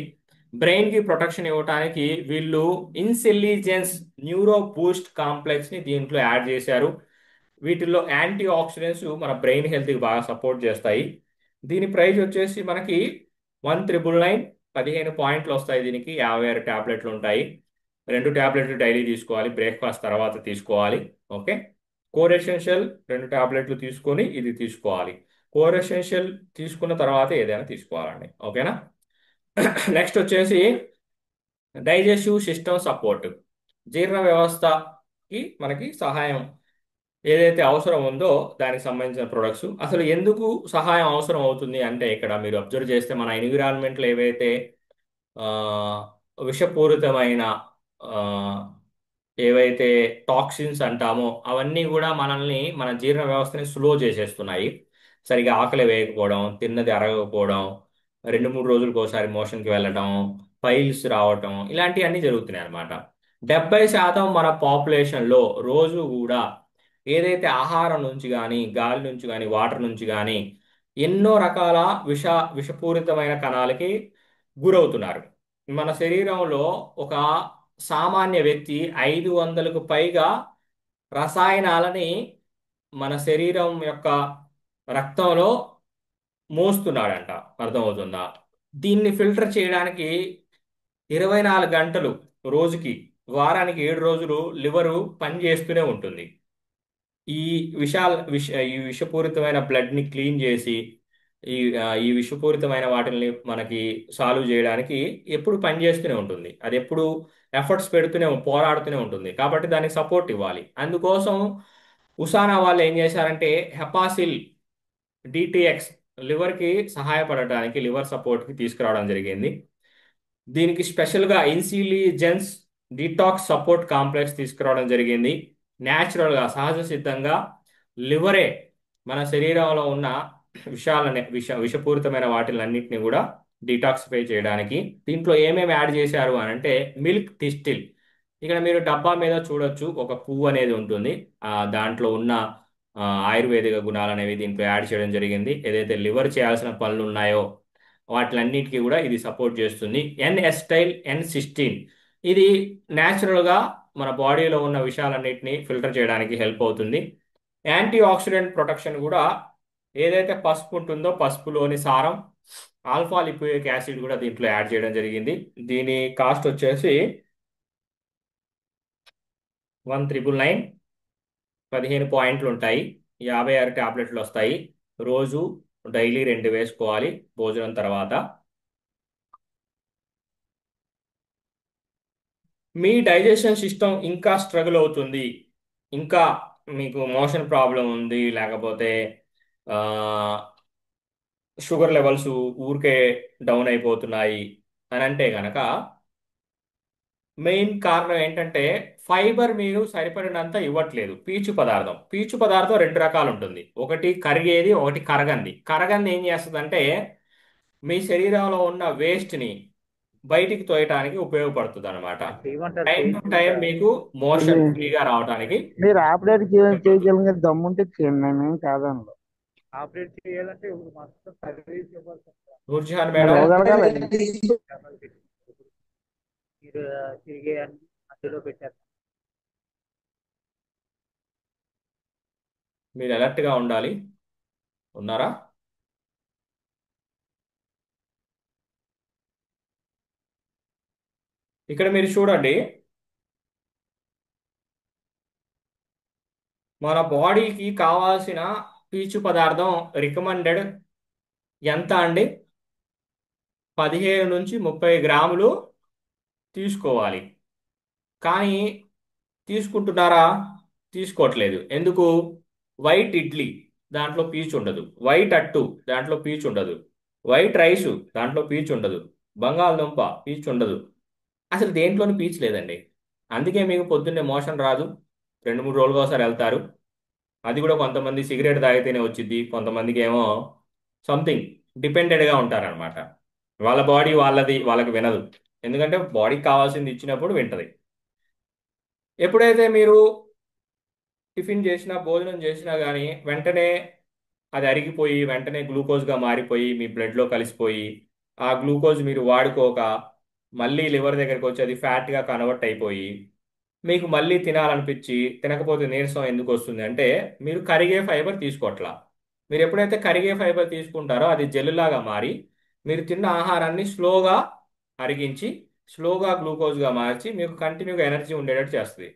Speaker 1: బ్రెయిన్కి ప్రొటెక్షన్ ఇవ్వడానికి వీళ్ళు ఇన్సెల్లిజెన్స్ న్యూరో బూస్ట్ కాంప్లెక్స్ని దీంట్లో యాడ్ చేశారు. వీటిల్లో యాంటీ ఆక్సిడెంట్స్ మన బ్రెయిన్ హెల్త్కి బాగా సపోర్ట్ చేస్తాయి. దీని ప్రైస్ వచ్చేసి మనకి 1999, 15 పాయింట్లు వస్తాయి. దీనికి 56 ట్యాబ్లెట్లు ఉంటాయి. 2 ట్యాబ్లెట్లు డైలీ తీసుకోవాలి, బ్రేక్ఫాస్ట్ తర్వాత తీసుకోవాలి. ఓకే. కోర్ ఎసెన్షియల్ 2 ట్యాబ్లెట్లు తీసుకొని ఇది తీసుకోవాలి. కోర్ ఎసెన్షియల్ తీసుకున్న తర్వాత ఏదైనా తీసుకోవాలండి. ఓకేనా. నెక్స్ట్ వచ్చేసి డైజెస్టివ్ సిస్టమ్ సపోర్ట్, జీర్ణ వ్యవస్థకి మనకి సహాయం ఏదైతే అవసరం ఉందో దానికి సంబంధించిన ప్రొడక్ట్స్. అసలు ఎందుకు సహాయం అవసరం అవుతుంది అంటే, ఇక్కడ మీరు అబ్జర్వ్ చేస్తే మన ఎన్విరాన్మెంట్లో ఏవైతే ఆ, విషపూరితమైన ఆ, ఏవైతే టాక్సిన్స్ అంటామో అవన్నీ కూడా మనల్ని, మన జీర్ణ వ్యవస్థని స్లో చేసేస్తున్నాయి. సరిగా ఆకలి వేయకపోవడం, తిన్నది అరగకపోవడం, 2-3 రోజులకు ఒకసారి మోషన్కి వెళ్ళడం, పైల్స్ రావటం, ఇలాంటివన్నీ జరుగుతున్నాయి అన్నమాట. 70% మన పాపులేషన్లో రోజు కూడా ఏదైతే ఆహారం నుంచి కానీ, గాలి నుంచి కానీ, వాటర్ నుంచి కానీ ఎన్నో రకాల విష విషపూరితమైన కణాలకి గురవుతున్నారు. మన శరీరంలో ఒక సామాన్య వ్యక్తి 500కు పైగా రసాయనాలని మన శరీరం యొక్క రక్తంలో మోస్తున్నాడంట. అర్థమవుతుందా? దీన్ని ఫిల్టర్ చేయడానికి 24 గంటలు రోజుకి, వారానికి 7 రోజులు లివరు పని చేస్తూనే ఉంటుంది. ఈ ఈ విషపూరితమైన బ్లడ్ ని క్లీన్ చేసి ఈ విషపూరితమైన వాటిని మనకి సాల్వ్ చేయడానికి ఎప్పుడు పనిచేస్తూనే ఉంటుంది. అది ఎప్పుడు ఎఫర్ట్స్ పెడుతూనే పోరాడుతూనే ఉంటుంది. కాబట్టి దానికి సపోర్ట్ ఇవ్వాలి. అందుకోసం ఉసానా వాళ్ళు ఏం చేశారంటే హెపాసిల్ డిటిఎక్స్ లివర్కి సహాయపడటానికి, లివర్ సపోర్ట్కి తీసుకురావడం జరిగింది. దీనికి స్పెషల్గా ఇన్సిలిజెన్స్ డిటాక్స్ సపోర్ట్ కాంప్లెక్స్ తీసుకురావడం జరిగింది. న్యాచురల్గా, సహజ సిద్ధంగా లివరే మన శరీరంలో ఉన్న విషపూరితమైన వాటిలన్నింటినీ కూడా డిటాక్సిఫై చేయడానికి. దీంట్లో ఏమేమి యాడ్ చేశారు అని అంటే మిల్క్ టిస్టిల్. ఇక్కడ మీరు డబ్బా మీద చూడొచ్చు ఒక పువ్వు అనేది ఉంటుంది. దాంట్లో ఉన్న ఆయుర్వేదిక గుణాలు అనేవి దీంట్లో యాడ్ చేయడం జరిగింది. ఏదైతే లివర్ చేయాల్సిన పనులు ఉన్నాయో వాటిలన్నిటికీ కూడా ఇది సపోర్ట్ చేస్తుంది. N-ఎసిటైల్ N-సిస్టీన్, ఇది న్యాచురల్గా మన బాడీలో ఉన్న విషయాలన్నిటిని ఫిల్టర్ చేయడానికి హెల్ప్ అవుతుంది. యాంటీ ఆక్సిడెంట్ ప్రొటెక్షన్ కూడా, ఏదైతే పసుపు ఉంటుందో పసుపులోని సారం, ఆల్ఫా లిపోయిక్ యాసిడ్ కూడా దీంట్లో యాడ్ చేయడం జరిగింది. దీని కాస్ట్ వచ్చేసి 1999. 15 పాయింట్లు ఉంటాయి. 56 ట్యాబ్లెట్లు వస్తాయి. రోజు డైలీ 2 వేసుకోవాలి భోజనం తర్వాత. మీ డైజెషన్ సిస్టమ్ ఇంకా స్ట్రగుల్ అవుతుంది, ఇంకా మీకు మోషన్ ప్రాబ్లం ఉంది, లేకపోతే ఆ, షుగర్ లెవెల్స్ ఊరికే డౌన్ అయిపోతున్నాయి అని అంటే గనక, మెయిన్ కారణం ఏంటంటే ఫైబర్ మీరు సరిపడినంత ఇవ్వట్లేదు. పీచు పదార్థం 2 రకాలు ఉంటుంది. ఒకటి కరిగేది, ఒకటి కరగంది. కరగంది ఏం చేస్తుందంటే మీ శరీరంలో ఉన్న వేస్ట్ని బయటికి తోయటానికి ఉపయోగపడుతుంది అనమాట.
Speaker 3: చేయమంటారు
Speaker 1: టైం టు
Speaker 3: చేయించుకుంటా.
Speaker 1: టైం మీకు
Speaker 3: ఇది
Speaker 1: మోషన్ ఫ్రీగా రావడానికి
Speaker 3: మీరు ఆపరేట్
Speaker 1: ఉపయోగపడుతుంది.
Speaker 3: చేయగలిగే దమ్ముంటే చేయండి, నేనేం కాదనను. ఆపరేట్ చేయాలంటే ఇప్పుడు మొత్తం సర్వీస్ ఇవ్వాల్సి ఉంటుంది.
Speaker 1: నూర్జహాన్
Speaker 3: మీరు
Speaker 1: మేడం,
Speaker 3: ఇవ్వగలగాలి. మీరు తిరిగే అన్ని మధ్యలో పెట్టారు.
Speaker 1: మీరు అలర్ట్గా ఉండాలి. ఉన్నారా? ఇక్కడ మీరు చూడండి, మన బాడీకి కావాల్సిన పీచు పదార్థం రికమెండెడ్ ఎంత అండి? 15 నుంచి 30 గ్రాములు తీసుకోవాలి. కానీ తీసుకుంటున్నారా? తీసుకోవట్లేదు. ఎందుకు? వైట్ ఇడ్లీ దాంట్లో పీచు ఉండదు, వైట్ అట్టు దాంట్లో పీచు ఉండదు, వైట్ రైసు దాంట్లో పీచు ఉండదు, బంగాళదుంప పీచు ఉండదు, అసలు దేంట్లోనూ పీచు లేదండి. అందుకే మీకు పొద్దున్నే మోషన్ రాదు, 2 3 రోజులుగా ఒకసారి వెళ్తారు. అది కూడా కొంతమంది సిగరెట్ తాగితేనే వచ్చింది, కొంతమందికి ఏమో సంథింగ్ డిపెండెడ్గా ఉంటారనమాట. వాళ్ళ బాడీ వాళ్ళది, వాళ్ళకి వినదు. ఎందుకంటే బాడీకి కావాల్సింది ఇచ్చినప్పుడు వింటది. ఎప్పుడైతే మీరు టిఫిన్ చేసినా భోజనం చేసినా కానీ వెంటనే అది అరిగిపోయి వెంటనే గ్లూకోజ్గా మారిపోయి మీ బ్లడ్లో కలిసిపోయి ఆ గ్లూకోజ్ మీరు వాడుకోక మళ్ళీ లివర్ దగ్గరికి వచ్చి అది ఫ్యాట్గా కన్వర్ట్ అయిపోయి మీకు మళ్ళీ తినాలనిపించి తినకపోతే నీరసం ఎందుకు వస్తుంది అంటే మీరు కరిగే ఫైబర్ తీసుకోవట్లా. మీరు ఎప్పుడైతే కరిగే ఫైబర్ తీసుకుంటారో అది జెల్లులాగా మారి మీరు తిన్న ఆహారాన్ని స్లోగా అరిగించి స్లోగా గ్లూకోజ్గా మార్చి మీకు కంటిన్యూగా ఎనర్జీ ఉండేటట్టు చేస్తుంది.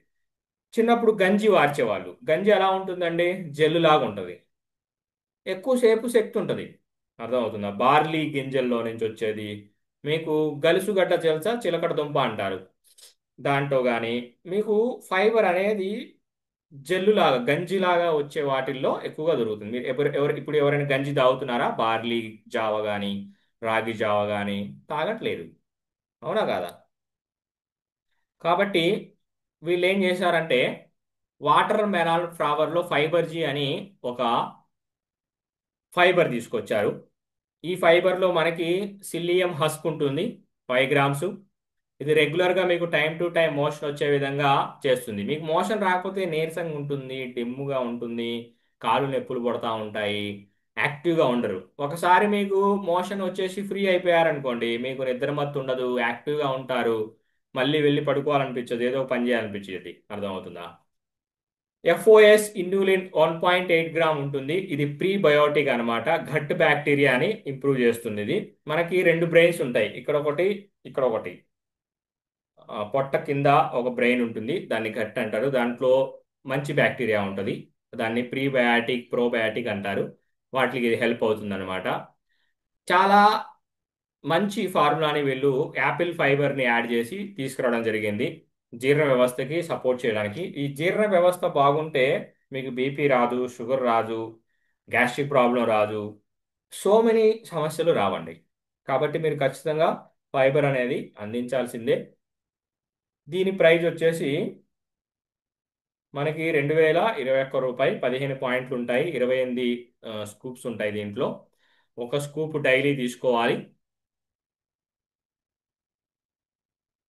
Speaker 1: చిన్నప్పుడు గంజి వార్చేవాళ్ళు. గంజి ఎలా ఉంటుందండి? జెల్లు లాగా ఉంటుంది, ఎక్కువసేపు శక్తి ఉంటుంది. అర్థమవుతుందా? బార్లీ గింజల్లో నుంచి వచ్చేది. మీకు గలుసుగడ్డ తెలుసా? చిలకడ దుంప అంటారు. దాంట్లో కానీ మీకు ఫైబర్ అనేది జెల్లులాగా గంజిలాగా వచ్చే వాటిల్లో ఎక్కువగా దొరుకుతుంది. మీరు ఇప్పుడు ఎవరైనా గంజి తాగుతున్నారా? బార్లీ జావ కానీ రాగి జావ కానీ తాగట్లేదు, అవునా కాదా? కాబట్టి వీళ్ళు ఏం చేశారంటే వాటర్ మెలాన్ ఫ్లవర్లో ఫైబర్ జీ అని ఒక ఫైబర్ తీసుకొచ్చారు. ఈ ఫైబర్లో మనకి సిల్లియం హస్క్ ఉంటుంది, 5 గ్రామ్స్. ఇది రెగ్యులర్గా మీకు టైం టు టైం మోషన్ వచ్చే విధంగా చేస్తుంది. మీకు మోషన్ రాకపోతే నీరసంగా ఉంటుంది, డిమ్ముగా ఉంటుంది, కాళ్ళు నొప్పులు పడతా ఉంటాయి, యాక్టివ్గా ఉండరు. ఒకసారి మీకు మోషన్ వచ్చేసి ఫ్రీ అయిపోయారనుకోండి, మీకు నిద్రమత్తు ఉండదు, యాక్టివ్గా ఉంటారు, మళ్ళీ వెళ్ళి పడుకోవాలనిపించదు, ఏదో ఒక పని చేయాలనిపించేది. అర్థమవుతుందా? ఎఫ్ఓఎస్ ఇండ్యూలిన్ 1.8 గ్రామ్ ఉంటుంది. ఇది ప్రీబయోటిక్ అన్నమాట, గట్ బ్యాక్టీరియాని ఇంప్రూవ్ చేస్తుంది. ఇది మనకి 2 బ్రెయిన్స్ ఉంటాయి, ఇక్కడ ఒకటి ఇక్కడ ఒకటి. పొట్ట కింద ఒక బ్రెయిన్ ఉంటుంది, దాన్ని గట్ అంటారు. దాంట్లో మంచి బ్యాక్టీరియా ఉంటుంది, దాన్ని ప్రీబయాటిక్ ప్రోబయాటిక్ అంటారు. వాటికి ఇది హెల్ప్ అవుతుంది అనమాట. చాలా మంచి ఫార్ములాని వీళ్ళు యాపిల్ ఫైబర్ని యాడ్ చేసి తీసుకురావడం జరిగింది జీర్ణ వ్యవస్థకి సపోర్ట్ చేయడానికి. ఈ జీర్ణ వ్యవస్థ బాగుంటే మీకు బీపీ రాదు, షుగర్ రాదు, గ్యాస్ట్రిక్ ప్రాబ్లం రాదు, సో మెనీ సమస్యలు రావండి. కాబట్టి మీరు ఖచ్చితంగా ఫైబర్ అనేది అందించాల్సిందే. దీని ప్రైస్ వచ్చేసి మనకి 2021 రూపాయి. 15 పాయింట్లు ఉంటాయి, 28 స్కూప్స్ ఉంటాయి దీంట్లో. ఒక స్కూప్ డైలీ తీసుకోవాలి.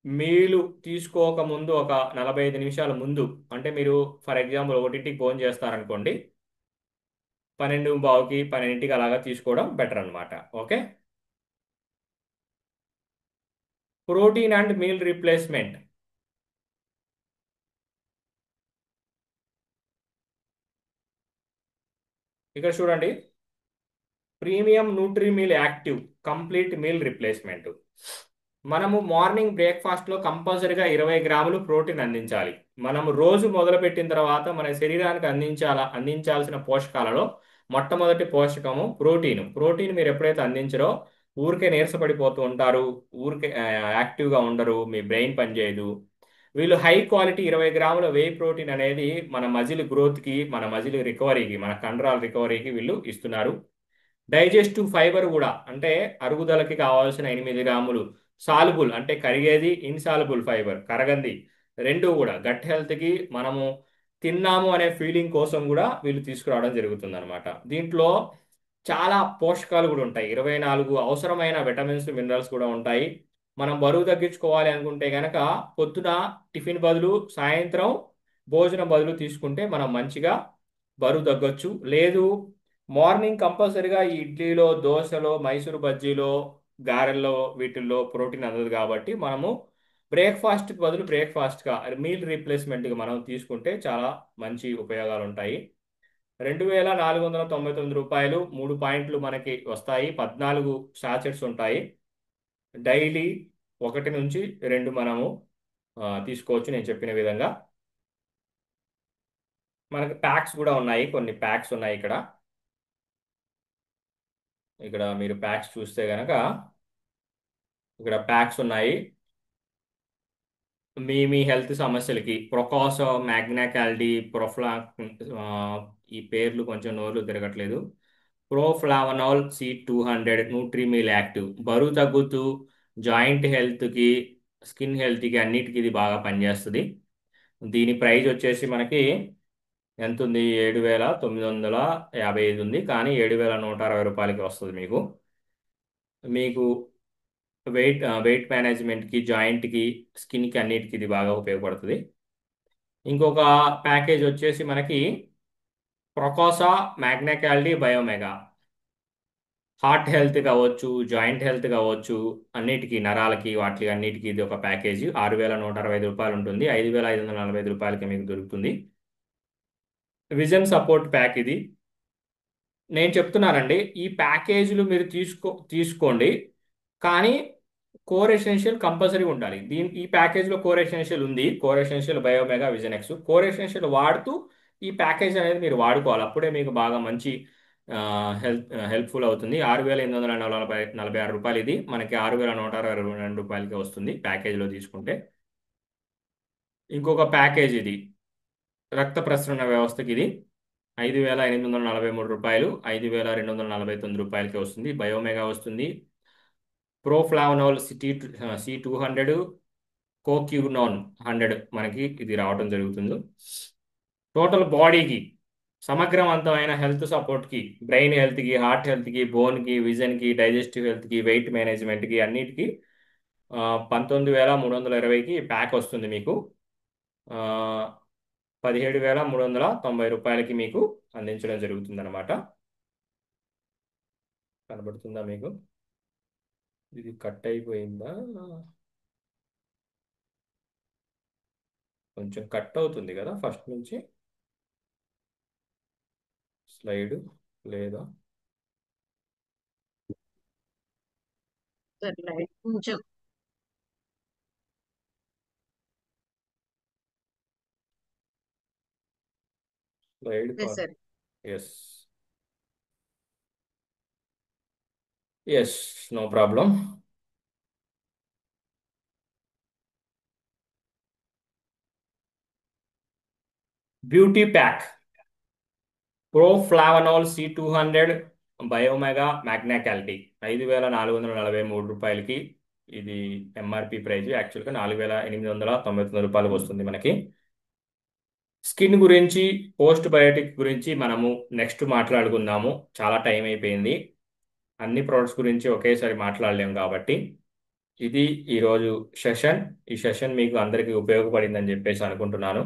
Speaker 1: మీలు తీసుకోక ముందు ఒక 45 నిమిషాల ముందు, అంటే మీరు ఫర్ ఎగ్జాంపుల్ 1కి ఫోన్ చేస్తారనుకోండి, 12:15కి 12ంటికి అలాగా తీసుకోవడం బెటర్ అనమాట. Okay. Protein and meal replacement. ఇక్కడ చూడండి, premium Nutri meal active complete meal replacement. మనము మార్నింగ్ బ్రేక్ఫాస్ట్లో కంపల్సరీగా 20 గ్రాములు ప్రోటీన్ అందించాలి. మనము రోజు మొదలుపెట్టిన తర్వాత మన శరీరానికి అందించాల్సిన పోషకాలలో మొట్టమొదటి పోషకము ప్రోటీన్. ప్రోటీన్ మీరు ఎప్పుడైతే అందించరో ఊరికే నీరసపడిపోతూ ఉంటారు, ఊరికే యాక్టివ్గా ఉండరు, మీ బ్రెయిన్ పనిచేయదు. వీళ్ళు హై క్వాలిటీ 20 గ్రాముల వే ప్రోటీన్ అనేది మన మజిల్ గ్రోత్కి, మన మజిల్ రికవరీకి, మన కండరాల రికవరీకి వీళ్ళు ఇస్తున్నారు. డైజెస్టివ్ ఫైబర్ కూడా, అంటే అరుగుదలకి కావాల్సిన 8 గ్రాములు. సాల్బుల్ అంటే కరిగేది, ఇన్సాల్బుల్ ఫైబర్ కరగంది, రెండు కూడా గట్ హెల్త్కి మనము తిన్నాము అనే ఫీలింగ్ కోసం కూడా వీళ్ళు తీసుకురావడం జరుగుతుంది అనమాట. దీంట్లో చాలా పోషకాలు కూడా ఉంటాయి, 24 అవసరమైన విటమిన్స్ మినరల్స్ కూడా ఉంటాయి. మనం బరువు తగ్గించుకోవాలి అనుకుంటే కనుక పొద్దున టిఫిన్ బదులు సాయంత్రం భోజనం బదులు తీసుకుంటే మనం మంచిగా బరువు తగ్గొచ్చు. లేదు మార్నింగ్ కంపల్సరీగా ఈ ఇడ్లీలో, దోశలో, మైసూరు బజ్జీలో, గారెల్లో వీటిల్లో ప్రోటీన్ అందదు కాబట్టి మనము బ్రేక్ఫాస్ట్కి బదులు బ్రేక్ఫాస్ట్గా మీల్ రీప్లేస్మెంట్గా మనం తీసుకుంటే చాలా మంచి ఉపయోగాలు ఉంటాయి. 2499 రూపాయలు 3 పాయింట్లు మనకి వస్తాయి. 14 షాచెట్స్ ఉంటాయి. డైలీ 1 నుంచి 2 మనము తీసుకోవచ్చు నేను చెప్పిన విధంగా. మనకి ప్యాక్స్ కూడా ఉన్నాయి, కొన్ని ప్యాక్స్ ఉన్నాయి ఇక్కడ. ఇక్కడ మీరు ప్యాక్స్ చూస్తే గనక ఇక్కడ ప్యాక్స్ ఉన్నాయి. మీ హెల్త్ సమస్యలకి ప్రొకాసో, మ్యాగ్నా క్యాల్డి, ఆ, ఈ పేర్లు కొంచెం నోర్లు తిరగట్లేదు. ప్రోఫ్లావనాల్ C200 న్యూట్రిమిల్ యాక్టివ్ బరువు తగ్గుతూ జాయింట్ హెల్త్కి, స్కిన్ హెల్త్కి అన్నిటికీ ఇది బాగా పనిచేస్తుంది. దీని ప్రైస్ వచ్చేసి మనకి ఎంత ఉంది? 7955 ఉంది, కానీ 7160 రూపాయలకి వస్తుంది మీకు. మీకు వెయిట్ మేనేజ్మెంట్కి, జాయింట్కి, స్కిన్కి అన్నిటికీ ఇది బాగా ఉపయోగపడుతుంది. ఇంకొక ప్యాకేజ్ వచ్చేసి మనకి ప్రొకోసా, మ్యాగ్నా క్యాల్డి, బయోమెగా. హార్ట్ హెల్త్ కావచ్చు, జాయింట్ హెల్త్ కావచ్చు, అన్నిటికీ, నరాలకి, వాటికి అన్నిటికీ ఇది ఒక ప్యాకేజీ. 6165 రూపాయలు ఉంటుంది. 5545 రూపాయలకి మీకు దొరుకుతుంది. విజన్ సపోర్ట్ ప్యాక్ ఇది. నేను చెప్తున్నానండి, ఈ ప్యాకేజీలు మీరు తీసుకోండి, కానీ కోర్ ఎసెన్షియల్ కంపల్సరీ ఉండాలి. ఈ ప్యాకేజీలో కోర్ ఎసెన్షియల్ ఉంది. Core essential, biomega, vision X. Core essential వాడుతూ ఈ ప్యాకేజ్ అనేది మీరు వాడుకోవాలి. అప్పుడే మీకు బాగా మంచి హెల్ప్ఫుల్ అవుతుంది. 6846 ఇది మనకి 6162 రూపాయలకి వస్తుంది ప్యాకేజీలో తీసుకుంటే. ఇంకొక ప్యాకేజ్ ఇది రక్త ప్రసరణ వ్యవస్థకి. ఇది 5843 రూపాయలు, 5249 రూపాయలకి వస్తుంది. బయోమెగా వస్తుంది. ప్రోఫ్లావనాల్ C200, కోక్యూనాన్ 100 మనకి ఇది రావడం జరుగుతుంది. టోటల్ బాడీకి సమగ్రవంతమైన హెల్త్ సపోర్ట్కి, బ్రెయిన్ హెల్త్కి, హార్ట్ హెల్త్కి, బోన్కి, విజన్కి, డైజెస్టివ్ హెల్త్కి, వెయిట్ మేనేజ్మెంట్కి అన్నిటికీ 19320కి ప్యాక్ వస్తుంది మీకు. 17390 రూపాయలకి మీకు అందించడం జరుగుతుంది అనమాట. కనబడుతుందా మీకు? ఇది కట్ అయిపోయిందా? కొంచెం కట్ అవుతుంది కదా ఫస్ట్ నుంచి స్లైడ్, లేదా?
Speaker 2: సరే కొంచెం.
Speaker 1: స్లైడ్
Speaker 2: సరే.
Speaker 1: Yes, yes, no problem. Beauty pack proflavanol C200, biomega, మ్యాగ్నా క్యాల్డి 5443 రూపాయలకి. ఇది ఎంఆర్పి ప్రైజ్. యాక్చువల్గా 4899 రూపాయలకు వస్తుంది మనకి. స్కిన్ గురించి, పోస్ట్ బయోటిక్ గురించి మనము నెక్స్ట్ మాట్లాడుకుందాము. చాలా టైం అయిపోయింది. అన్ని ప్రోడక్ట్స్ గురించి ఒకేసారి మాట్లాడలేము కాబట్టి ఇది ఈరోజు సెషన్. ఈ సెషన్ మీకు అందరికీ ఉపయోగపడిందని చెప్పేసి అనుకుంటున్నాను.